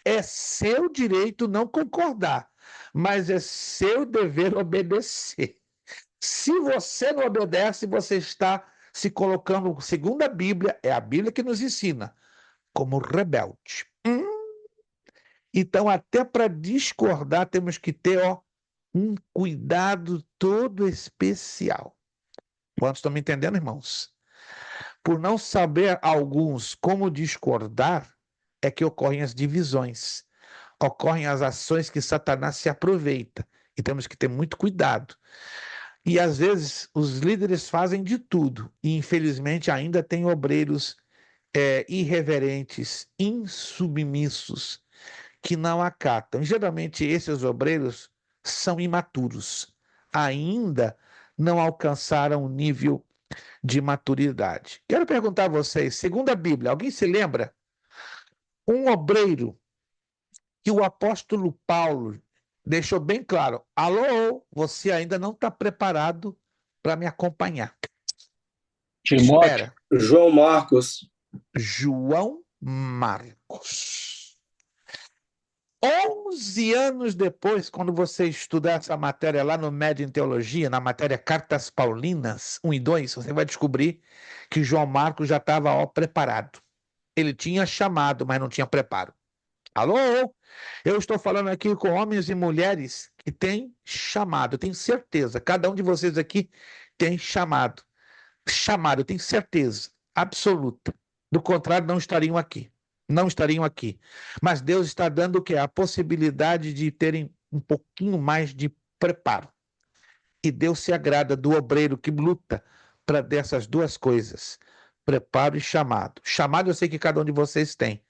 É seu direito não concordar, mas é seu dever obedecer. Se você não obedece, você está se colocando, segundo a Bíblia, é a Bíblia que nos ensina, como rebelde. Então, até para discordar, temos que ter um cuidado todo especial. Quantos estão me entendendo, irmãos? Por não saber alguns como discordar, é que ocorrem as divisões, ocorrem as ações que Satanás se aproveita. E temos que ter muito cuidado. E às vezes os líderes fazem de tudo, e infelizmente ainda tem obreiros irreverentes, insubmissos, que não acatam. E, geralmente esses obreiros são imaturos, ainda não alcançaram o nível de maturidade. Quero perguntar a vocês, segundo a Bíblia, alguém se lembra? Um obreiro que o apóstolo Paulo deixou bem claro: alô, você ainda não está preparado para me acompanhar. Espera. João Marcos. João Marcos. 11 anos depois, quando você estudar essa matéria lá no Médio em Teologia, na matéria Cartas Paulinas 1 e 2, você vai descobrir que João Marcos já estava preparado. Ele tinha chamado, mas não tinha preparo. Alô? Eu estou falando aqui com homens e mulheres que têm chamado, eu tenho certeza. Cada um de vocês aqui tem chamado. Chamado, eu tenho certeza absoluta. Do contrário, não estariam aqui. Não estariam aqui. Mas Deus está dando o quê? A possibilidade de terem um pouquinho mais de preparo. E Deus se agrada do obreiro que luta para dessas duas coisas: preparo e chamado. Chamado eu sei que cada um de vocês tem.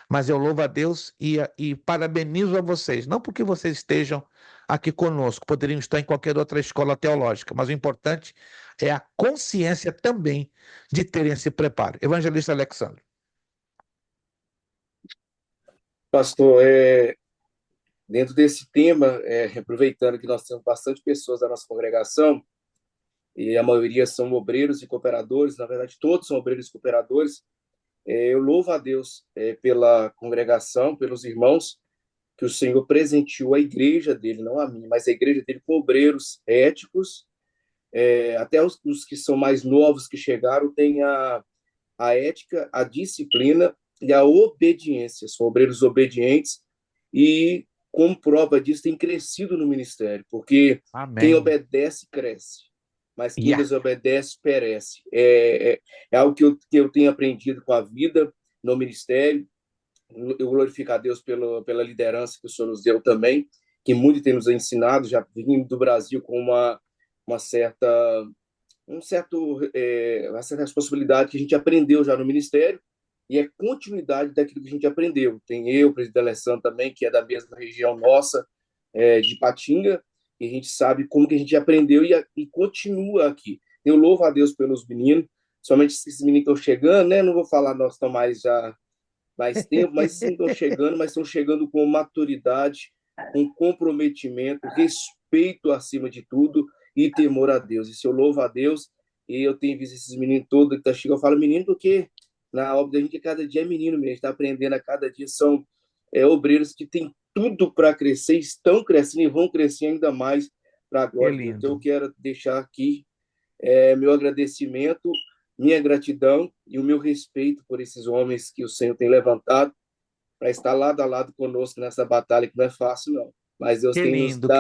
Mas eu louvo a Deus e parabenizo a vocês, não porque vocês estejam aqui conosco, poderiam estar em qualquer outra escola teológica, mas o importante é a consciência também de terem esse preparo. Evangelista Alexandre. Pastor, dentro desse tema, aproveitando que nós temos bastante pessoas da nossa congregação, e a maioria são obreiros e cooperadores, na verdade todos são obreiros e cooperadores, eu louvo a Deus pela congregação, pelos irmãos, que o Senhor presenteou a igreja dele, não a mim, mas a igreja dele com obreiros éticos, até os que são mais novos que chegaram têm a ética, a disciplina e a obediência, são obreiros obedientes e, como prova disso, têm crescido no ministério, porque Amém. Quem obedece, cresce. Mas quem desobedece, perece. É algo que eu tenho aprendido com a vida no ministério. Eu glorifico a Deus pela liderança que o Senhor nos deu também, que muito tem nos ensinado, já vindo do Brasil com uma certa responsabilidade que a gente aprendeu já no ministério, e é continuidade daquilo que a gente aprendeu. Tem eu, o presidente Alessandro também, que é da mesma região nossa, de Patinga, e a gente sabe como que a gente aprendeu e continua aqui. Eu louvo a Deus pelos meninos, somente esses meninos estão chegando, né? Não vou falar, nós estamos mais tempo, mas sim estão chegando com maturidade, com comprometimento, respeito acima de tudo e temor a Deus. Isso eu louvo a Deus, e eu tenho visto esses meninos todos que estão chegando, eu falo menino porque na obra da gente, cada dia é menino mesmo, está aprendendo a cada dia, são obreiros que têm tudo para crescer, estão crescendo e vão crescer ainda mais para a glória de Deus. Então, eu quero deixar aqui meu agradecimento, minha gratidão e o meu respeito por esses homens que o Senhor tem levantado para estar lado a lado conosco nessa batalha, que não é fácil, não. Mas Deus tem nos dado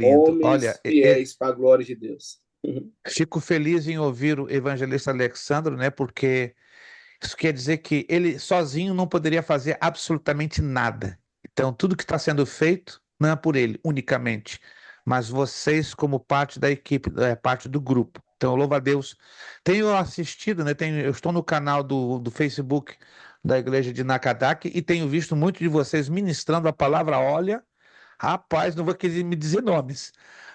homens fiéis para a glória de Deus. Fico feliz em ouvir o evangelista Alexandro, né? Porque isso quer dizer que ele sozinho não poderia fazer absolutamente nada. Então, tudo que está sendo feito não é por ele unicamente, mas vocês como parte da equipe, parte do grupo. Então, louvo a Deus. Tenho assistido, né? Eu estou no canal do Facebook da igreja de Nakadaki e tenho visto muito de vocês ministrando a palavra. Olha, rapaz, não vou querer me dizer nomes,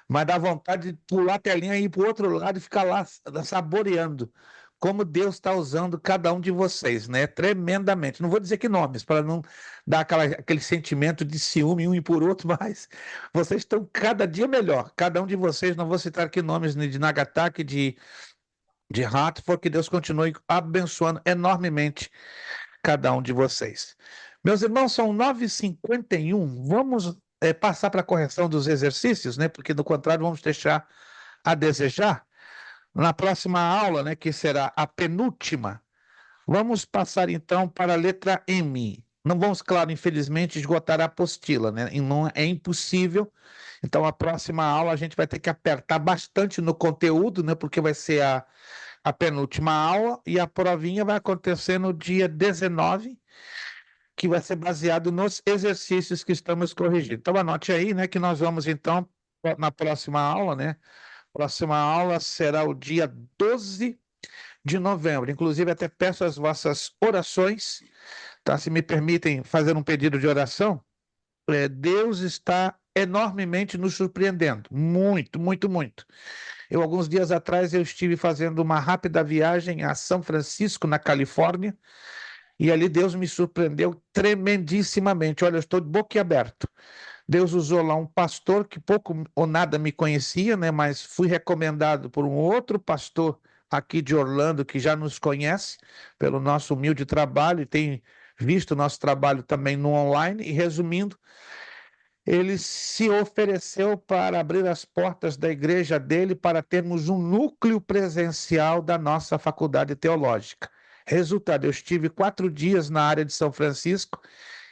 mas dá vontade de pular a telinha e ir para o outro lado e ficar lá saboreando como Deus está usando cada um de vocês, né? Tremendamente. Não vou dizer que nomes, para não dar aquele sentimento de ciúme um e por outro, mas vocês estão cada dia melhor. Cada um de vocês, não vou citar aqui nomes de Nagataki, de Hartford, que Deus continue abençoando enormemente cada um de vocês. Meus irmãos, são 9h51. Vamos passar para a correção dos exercícios, né? Porque, do contrário, vamos deixar a desejar. Na próxima aula, né, que será a penúltima, vamos passar então para a letra M. Não vamos, claro, infelizmente, esgotar a apostila, né? E não é impossível. Então, a próxima aula a gente vai ter que apertar bastante no conteúdo, né? Porque vai ser a penúltima aula e a provinha vai acontecer no dia 19, que vai ser baseado nos exercícios que estamos corrigindo. Então, anote aí, né, que nós vamos, então, na próxima aula, né? Próxima aula será o dia 12 de novembro. Inclusive, até peço as vossas orações, tá? Se me permitem fazer um pedido de oração. Deus está enormemente nos surpreendendo. Muito, muito, muito. Alguns dias atrás, eu estive fazendo uma rápida viagem a São Francisco, na Califórnia, e ali Deus me surpreendeu tremendissimamente. Olha, eu estou de boquiaberto. Deus usou lá um pastor que pouco ou nada me conhecia, né? Mas fui recomendado por um outro pastor aqui de Orlando que já nos conhece pelo nosso humilde trabalho e tem visto o nosso trabalho também no online. E resumindo, ele se ofereceu para abrir as portas da igreja dele para termos um núcleo presencial da nossa faculdade teológica. Resultado, eu estive 4 dias na área de São Francisco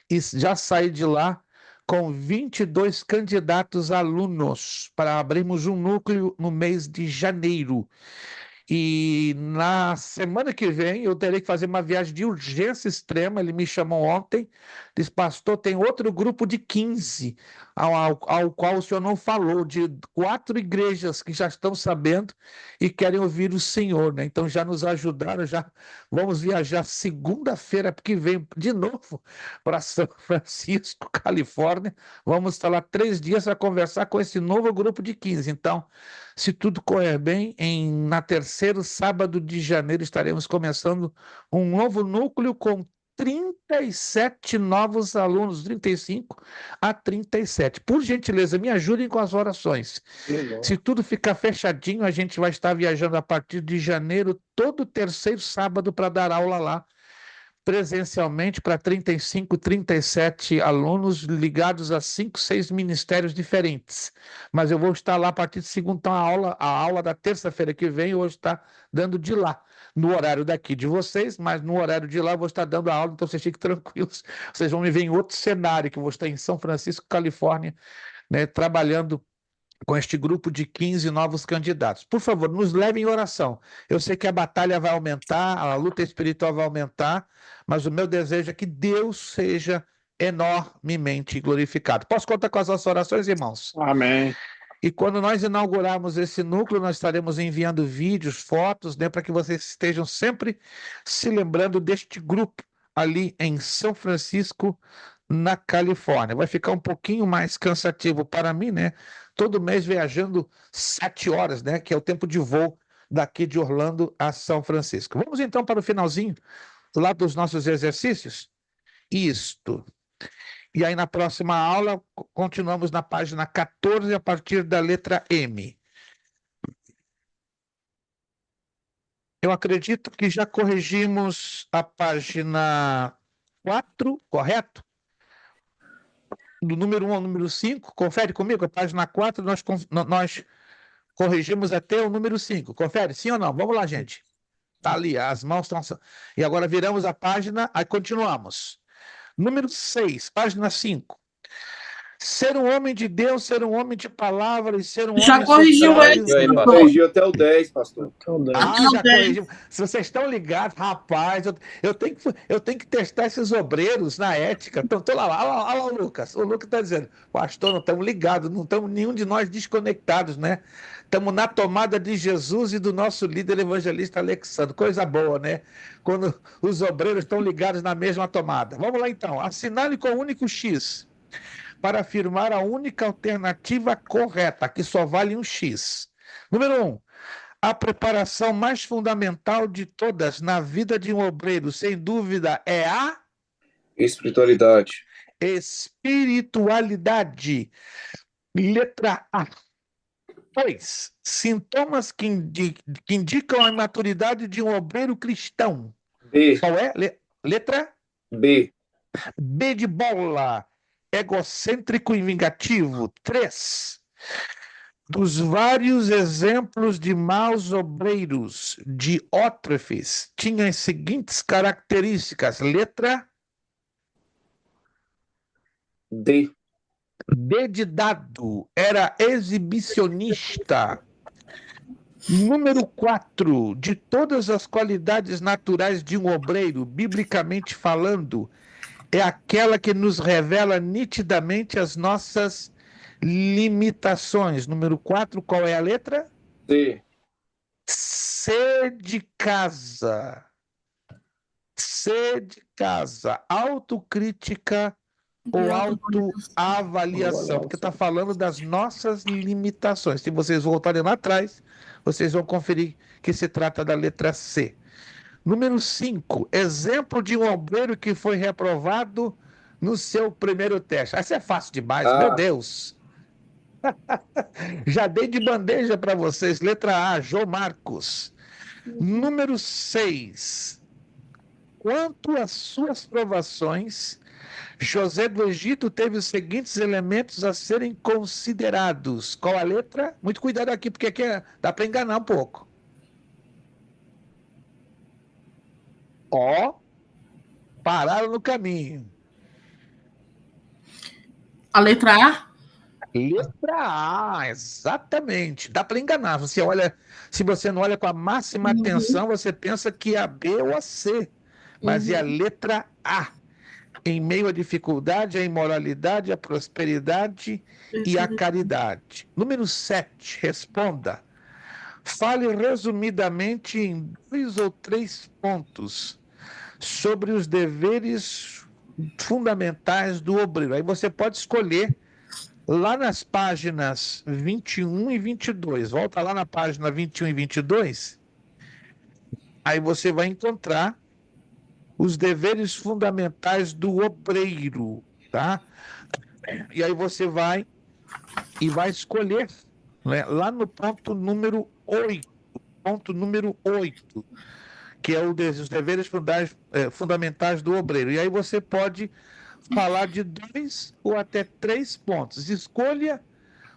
e já saí de lá com 22 candidatos alunos para abrirmos um núcleo no mês de janeiro. E na semana que vem eu terei que fazer uma viagem de urgência extrema. Ele me chamou ontem, disse: pastor, tem outro grupo de 15, ao qual o senhor não falou, de 4 igrejas que já estão sabendo e querem ouvir o Senhor, né? Então já nos ajudaram, já vamos viajar segunda-feira que vem de novo para São Francisco, Califórnia. Vamos estar lá 3 dias para conversar com esse novo grupo de 15. Então, se tudo correr bem, na terceiro sábado de janeiro estaremos começando um novo núcleo com 37 novos alunos, 35 a 37. Por gentileza, me ajudem com as orações. Se tudo ficar fechadinho, a gente vai estar viajando a partir de janeiro, todo terceiro sábado, para dar aula lá, presencialmente, para 35, 37 alunos ligados a 5, 6 ministérios diferentes. Mas eu vou estar lá a partir de segunda, então a aula da terça-feira que vem eu vou estar dando de lá, no horário daqui de vocês, mas no horário de lá eu vou estar dando a aula, então vocês fiquem tranquilos, vocês vão me ver em outro cenário, que eu vou estar em São Francisco, Califórnia, né, trabalhando com este grupo de 15 novos candidatos. Por favor, nos levem em oração. Eu sei que a batalha vai aumentar, a luta espiritual vai aumentar, mas o meu desejo é que Deus seja enormemente glorificado. Posso contar com as nossas orações, irmãos? Amém. E quando nós inaugurarmos esse núcleo, nós estaremos enviando vídeos, fotos, né, para que vocês estejam sempre se lembrando deste grupo ali em São Francisco, na Califórnia. Vai ficar um pouquinho mais cansativo para mim, né? Todo mês viajando 7 horas, né? Que é o tempo de voo daqui de Orlando a São Francisco. Vamos então para o finalzinho lá dos nossos exercícios? Isto. E aí na próxima aula continuamos na página 14 a partir da letra M. Eu acredito que já corrigimos a página 4, correto? Do número 1 ao número 5, confere comigo, a página 4 nós corrigimos até o número 5. Confere, sim ou não? Vamos lá, gente. Tá ali, as mãos estão... E agora viramos a página, aí continuamos. Número 6, página 5. Ser um homem de Deus, ser um homem de palavra e ser um Já homem corrigiu sociável. ele, pastor. Corrigiu até o 10, pastor. Já corrigiu. Se vocês estão ligados, rapaz, eu tenho que testar esses obreiros na ética. Então, tô lá, olha lá o Lucas. O Lucas está dizendo, pastor, não estamos ligados, não estamos nenhum de nós desconectados, né? Estamos na tomada de Jesus e do nosso líder evangelista Alexandre. Coisa boa, né? Quando os obreiros estão ligados na mesma tomada. Vamos lá, então. Assinale com o único X para afirmar a única alternativa correta, que só vale um X. Número 1. A preparação mais fundamental de todas na vida de um obreiro, sem dúvida, é a espiritualidade. Espiritualidade. Letra A. 2. Sintomas que indicam a imaturidade de um obreiro cristão. B. Qual é? Letra B. B de bola. Egocêntrico e vingativo. 3. Dos vários exemplos de maus obreiros, Diótrefes tinha as seguintes características. Letra D. D de dado, era exibicionista. Número 4. De todas as qualidades naturais de um obreiro, biblicamente falando, é aquela que nos revela nitidamente as nossas limitações. Número 4, qual é a letra? C. C de casa. C de casa. Autocrítica ou autoavaliação, porque está falando das nossas limitações. Se vocês voltarem lá atrás, vocês vão conferir que se trata da letra C. Número 5, exemplo de um obreiro que foi reprovado no seu primeiro teste. Essa é fácil demais, meu Deus. Já dei de bandeja para vocês. Letra A, João Marcos. Número 6, quanto às suas provações, José do Egito teve os seguintes elementos a serem considerados. Qual a letra? Muito cuidado aqui, porque aqui dá para enganar um pouco. Pararam no caminho. A letra A? Letra A, exatamente. Dá para enganar. Se você não olha com a máxima atenção, você pensa que é a B ou a C. Mas é a letra A. Em meio à dificuldade, à imoralidade, à prosperidade e à caridade. Número 7, responda. Fale resumidamente em 2 ou 3 pontos sobre os deveres fundamentais do obreiro. Aí você pode escolher lá nas páginas 21 e 22. Volta lá na página 21 e 22. Aí você vai encontrar os deveres fundamentais do obreiro, tá? E aí você vai escolher, né, lá no ponto número 8, que é os deveres fundamentais do obreiro. E aí você pode falar de 2 ou até 3 pontos. Escolha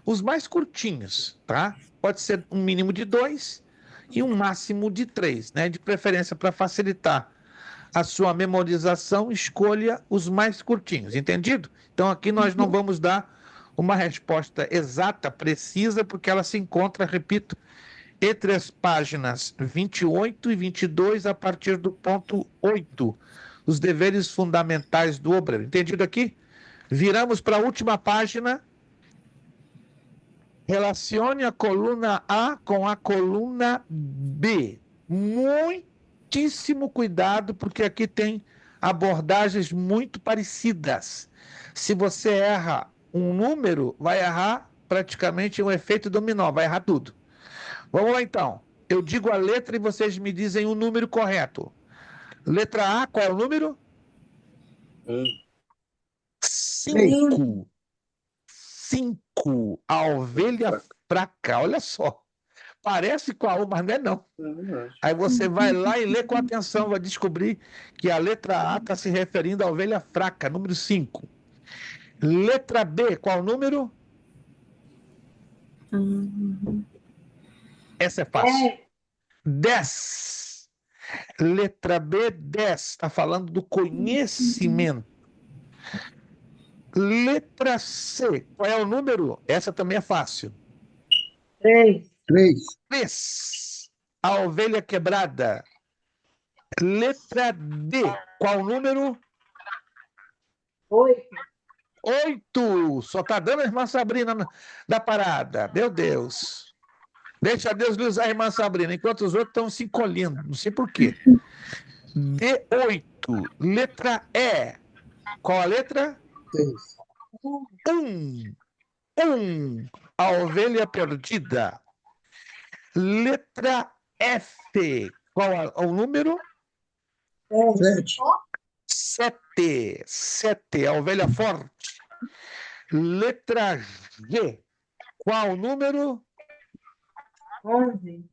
os mais curtinhos, tá? Pode ser um mínimo de 2 e um máximo de 3, né? De preferência para facilitar a sua memorização, escolha os mais curtinhos, entendido? Então aqui nós não vamos dar uma resposta exata, precisa, porque ela se encontra, repito, entre as páginas 28 e 22, a partir do ponto 8, os deveres fundamentais do obreiro. Entendido aqui? Viramos para a última página. Relacione a coluna A com a coluna B. Muitíssimo cuidado, porque aqui tem abordagens muito parecidas. Se você erra um número, vai errar praticamente um efeito dominó, vai errar tudo. Vamos lá, então. Eu digo a letra e vocês me dizem o número correto. Letra A, qual é o número? 5. A ovelha fraca, olha só. parece com a U, mas não é não. Aí você vai lá e lê com atenção, vai descobrir que a letra A está se referindo à ovelha fraca, número 5. Letra B, qual número? Essa é fácil. 10. Letra B, 10. Está falando do conhecimento. Letra C, qual é o número? Essa também é fácil. 3. 3. A ovelha quebrada. Letra D, qual número? 8. 8. Só está dando a irmã Sabrina da parada. Meu Deus. Deixa Deus lhe usar a irmã Sabrina, enquanto os outros estão se encolhendo. Não sei por quê. D8. Letra E. Qual a letra? 1. A ovelha perdida. Letra F. Qual o número? 7. 7. A ovelha forte. Letra G. Qual o número? 11.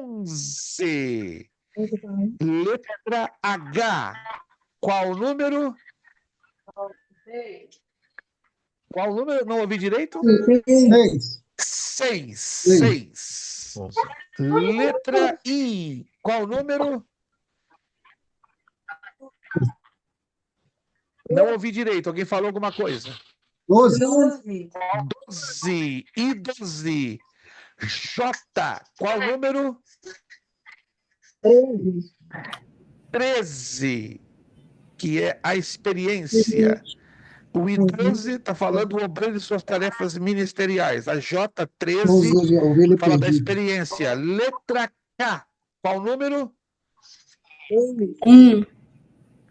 11. Letra H. Qual o número? 6. Qual o número? Não ouvi direito? 6. 6. Letra I. Qual o número? Não ouvi direito. Alguém falou alguma coisa? 12. 12. I 12. J. Qual o número? 13. Que é a experiência. O I12 está falando do obreiro e suas tarefas ministeriais. A J13 fala da experiência. Letra K. Qual o número?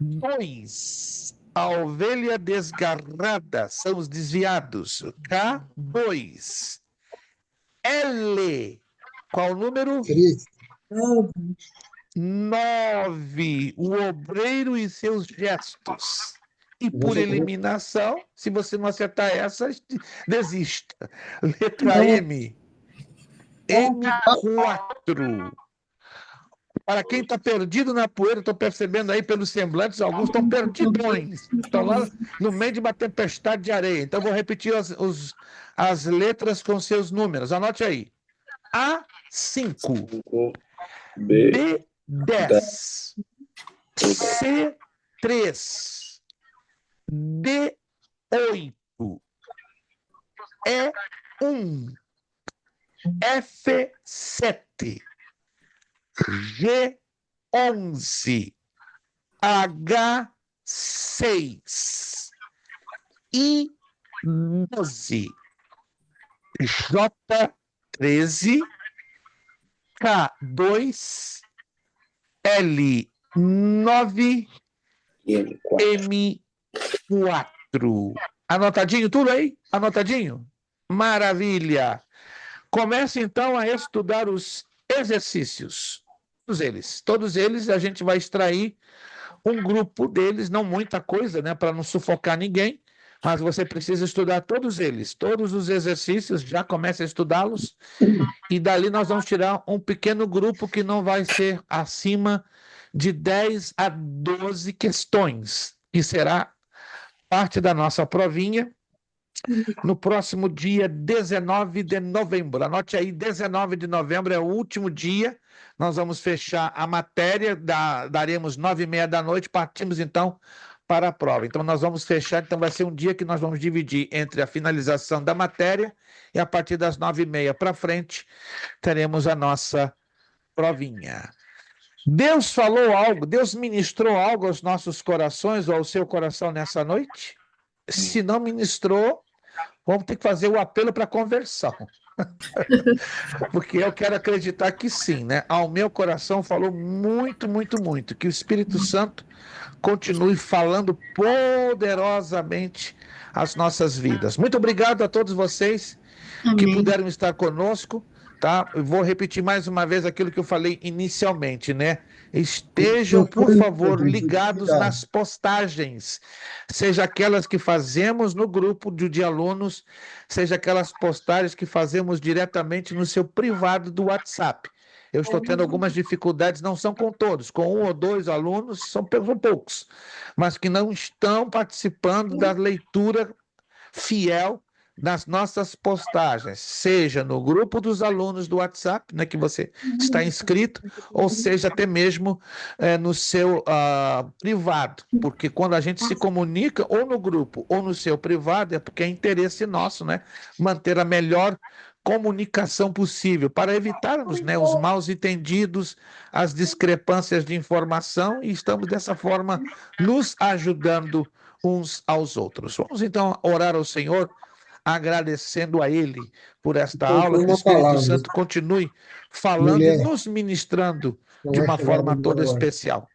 2. A ovelha desgarrada são os desviados. K2. L. Qual o número? 9. O obreiro e seus gestos. E por eliminação, se você não acertar essa, desista. Letra M. M4. Para quem está perdido na poeira, estou percebendo aí pelos semblantes, alguns estão perdidões. Estão lá no meio de uma tempestade de areia. Então, vou repetir as letras com seus números. Anote aí. A5. B10. C3. D8. E1. F7. G11. H6. I12. J13. K2. L9. M4. Anotadinho tudo aí? Anotadinho? Maravilha! Comece então a estudar os exercícios. Todos eles a gente vai extrair um grupo deles, não muita coisa, né, para não sufocar ninguém, mas você precisa estudar todos eles, todos os exercícios, já comece a estudá-los, e dali nós vamos tirar um pequeno grupo que não vai ser acima de 10 a 12 questões, e será parte da nossa provinha no próximo dia 19 de novembro. Anote aí, 19 de novembro é o último dia. Nós vamos fechar a matéria, daremos 9h30 da noite, partimos então para a prova. Então nós vamos fechar, então vai ser um dia que nós vamos dividir entre a finalização da matéria e a partir das 9h30 para frente teremos a nossa provinha. Deus falou algo, Deus ministrou algo aos nossos corações ou ao seu coração nessa noite? Se não ministrou, vamos ter que fazer o apelo para conversão. Porque eu quero acreditar que sim, né? Ao meu coração falou muito, muito, muito. Que o Espírito Santo continue falando poderosamente as nossas vidas. Muito obrigado a todos vocês que puderam estar conosco, tá? Eu vou repetir mais uma vez aquilo que eu falei inicialmente, né? estejam, por favor, ligados nas postagens, seja aquelas que fazemos no grupo de alunos, seja aquelas postagens que fazemos diretamente no seu privado do WhatsApp. Eu estou tendo algumas dificuldades, não são com todos, com 1 ou 2 alunos, são poucos, mas que não estão participando da leitura fiel nas nossas postagens, seja no grupo dos alunos do WhatsApp, né, que você está inscrito, ou seja até mesmo no seu privado, porque quando a gente se comunica ou no grupo ou no seu privado, é porque é interesse nosso, né, manter a melhor comunicação possível, para evitarmos, né, os maus entendidos, as discrepâncias de informação, e estamos dessa forma nos ajudando uns aos outros. Vamos então orar ao Senhor, agradecendo a Ele por esta aula, que o Espírito Santo continue falando e nos ministrando de uma forma toda especial.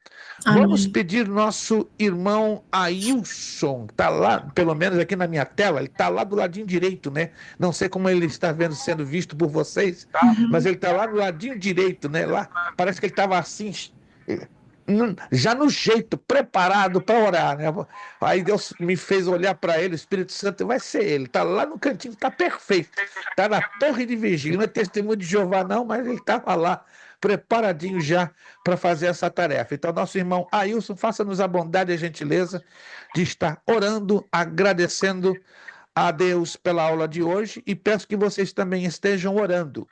Amém. Vamos pedir nosso irmão Ailson, está lá, pelo menos aqui na minha tela, ele está lá do ladinho direito, né? Não sei como ele está sendo visto por vocês, mas ele está lá do ladinho direito, né? Lá, parece que ele estava assim, já no jeito, preparado para orar, né? Aí Deus me fez olhar para ele, o Espírito Santo, vai ser ele, está lá no cantinho, está perfeito, está na torre de vigília, não é testemunho de Jeová não, mas ele estava lá, preparadinho já para fazer essa tarefa. Então, nosso irmão Ailson, faça-nos a bondade e a gentileza de estar orando, agradecendo a Deus pela aula de hoje, e peço que vocês também estejam orando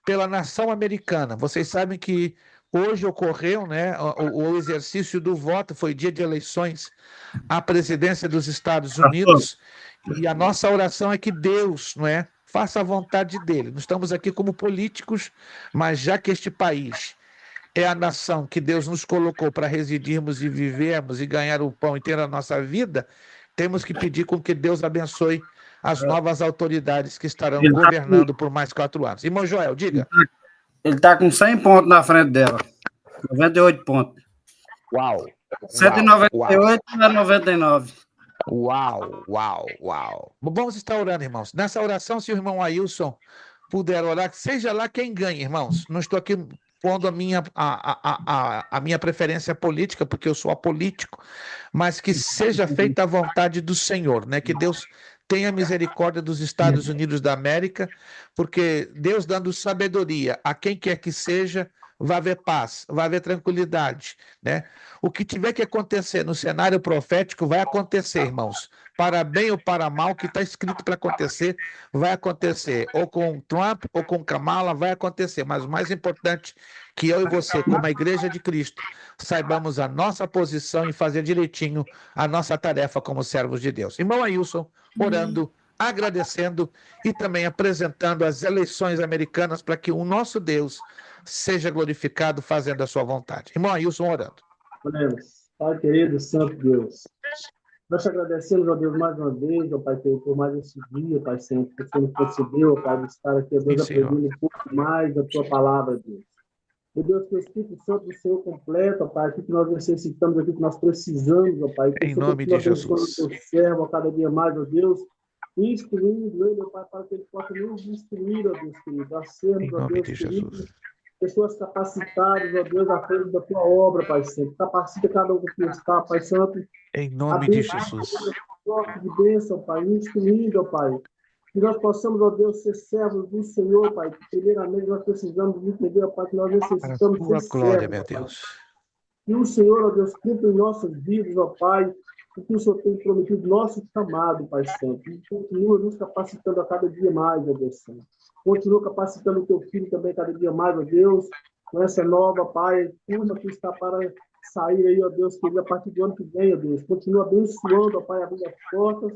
pela nação americana. Vocês sabem que hoje ocorreu, né, o exercício do voto, foi dia de eleições à presidência dos Estados Unidos, e a nossa oração é que Deus, não é, faça a vontade dele. Não estamos aqui como políticos, mas já que este país é a nação que Deus nos colocou para residirmos e vivermos e ganhar o pão e ter a nossa vida, temos que pedir com que Deus abençoe as novas autoridades que estarão governando por mais 4 anos. Irmão Joel, diga. Ele está com 100 pontos na frente dela. 98 pontos. Uau! 198 a 99. Uau! Vamos estar orando, irmãos. Nessa oração, se o irmão Ailson puder orar, seja lá quem ganhe, irmãos. Não estou aqui pondo a minha preferência política, porque eu sou apolítico, mas que seja feita a vontade do Senhor, né? Que Deus tenha misericórdia dos Estados Unidos da América, porque Deus dando sabedoria a quem quer que seja, vai haver paz, vai haver tranquilidade, né? O que tiver que acontecer no cenário profético vai acontecer, irmãos. Para bem ou para mal, o que está escrito para acontecer, vai acontecer. Ou com Trump ou com Kamala, vai acontecer. Mas o mais importante que eu e você, como a Igreja de Cristo, saibamos a nossa posição e fazer direitinho a nossa tarefa como servos de Deus. Irmão Ailson, orando, agradecendo e também apresentando as eleições americanas para que o nosso Deus seja glorificado fazendo a sua vontade. Irmão Ailson, orando. Oremos. Pai querido, santo Deus, nós te agradecemos, ó Deus, mais uma vez, ó Pai querido, por mais esse dia, Pai Santo, que o Senhor nos concedeu, ó Pai, de estar aqui, ó Deus, aprendendo um pouco mais da tua palavra, Deus. Meu Deus, que o Espírito Santo do Senhor completa, Pai, aquilo que nós necessitamos, aquilo que nós precisamos, ó Pai. Em nome de Jesus. Que o servo, a cada dia mais, ó Deus, instruindo ele, ó Pai, para que ele possa nos instruir, ó Deus querido, a sermos, ó Deus querido, pessoas capacitadas, ó Deus, à frente da tua obra, Pai Santo. Capacita cada um que está, Pai Santo. Em nome de Jesus. De bênção, Pai, instruindo, ó Pai. Que nós possamos, ó Deus, ser servos do Senhor, Pai. Que primeiramente nós precisamos entender, ó Pai, que nós necessitamos ser glória, servos, meu Deus. Que o Senhor, ó Deus, cumpra em nossas vidas, ó Pai, o que o Senhor tem prometido, nosso chamado, Pai Santo. E continua nos capacitando a cada dia mais, ó Deus Santo. Continua capacitando o teu filho também cada dia mais, ó Deus, com essa nova, Pai, turma que está para sair aí, ó Deus, querido, a partir do ano que vem, ó Deus. Continua abençoando, ó Pai, abrindo as portas,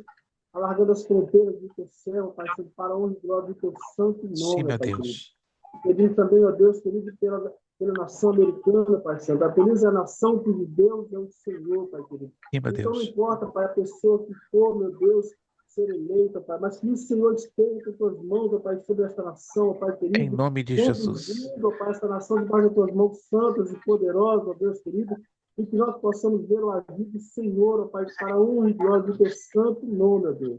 alargando as fronteiras do teu céu, Pai, para a honra e glória do teu santo nome, sim, meu Pai, Deus. Pedindo também, ó Deus, querido, pela nação americana, Pai Santo. A feliz é a nação que de Deus é o Senhor, Pai querido. Sim, meu então Deus. não importa, Pai, a pessoa que for, meu Deus, ser eleita, Pai, mas que o Senhor esteja com as tuas mãos, ó Pai, sobre esta nação, ó Pai querido. Em nome de Jesus. Ó Pai, esta nação debaixo das tuas mãos santas e poderosas, ó Deus querido, e que nós possamos ver o agir do Senhor, ó Pai, para a honra e glória do teu santo nome, ó Deus.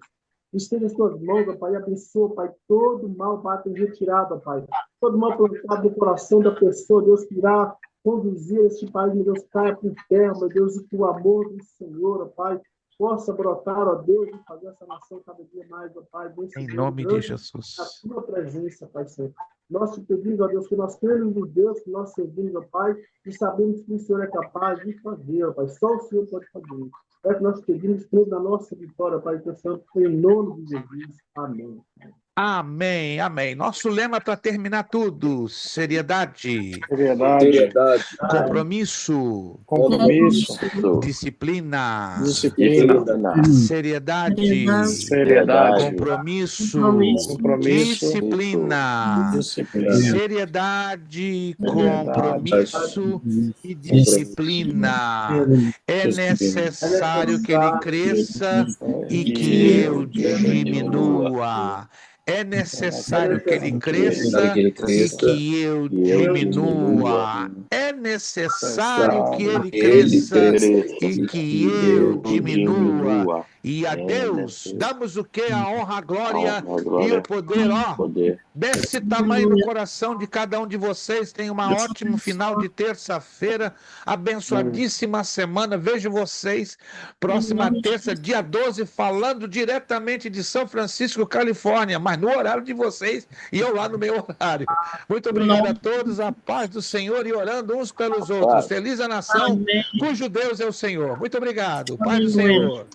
Estende as tuas mãos, ó Pai, e abençoa, Pai, todo mal bate em retirada, Pai. Todo mal plantado no coração da pessoa, Deus, que irá conduzir esse país, meu Deus, caia por terra, meu Deus, e que o amor do Senhor, ó Pai, possa brotar, ó Deus, e fazer essa nação cada dia mais, ó Pai, em nome de Jesus. A tua presença, Pai Santo. Nós te pedimos, ó Deus, que nós cremos no Deus que nós servimos, ó Pai, e sabemos que o Senhor é capaz de fazer, ó Pai, só o Senhor pode fazer. É que nós pedimos crendo na nossa vitória, Pai Santo, em nome de Jesus. Amém. Amém, amém. Nosso lema para terminar tudo: seriedade, compromisso, disciplina, seriedade, compromisso, disciplina, seriedade, compromisso e disciplina. É necessário que ele cresça e que eu diminua. É necessário que ele cresça e que eu diminua. É necessário que ele cresça e que eu diminua. E a Deus damos o que? A honra, a glória e o poder, desse tamanho no coração de cada um de vocês. Tenha um ótimo final de terça-feira, abençoadíssima semana. Vejo vocês próxima terça, dia 12, falando diretamente de São Francisco, Califórnia, mas no horário de vocês e eu lá no meu horário. Muito obrigado a todos, a paz do Senhor e orando uns pelos outros. Feliz a nação cujo Deus é o Senhor. Muito obrigado, paz do Senhor.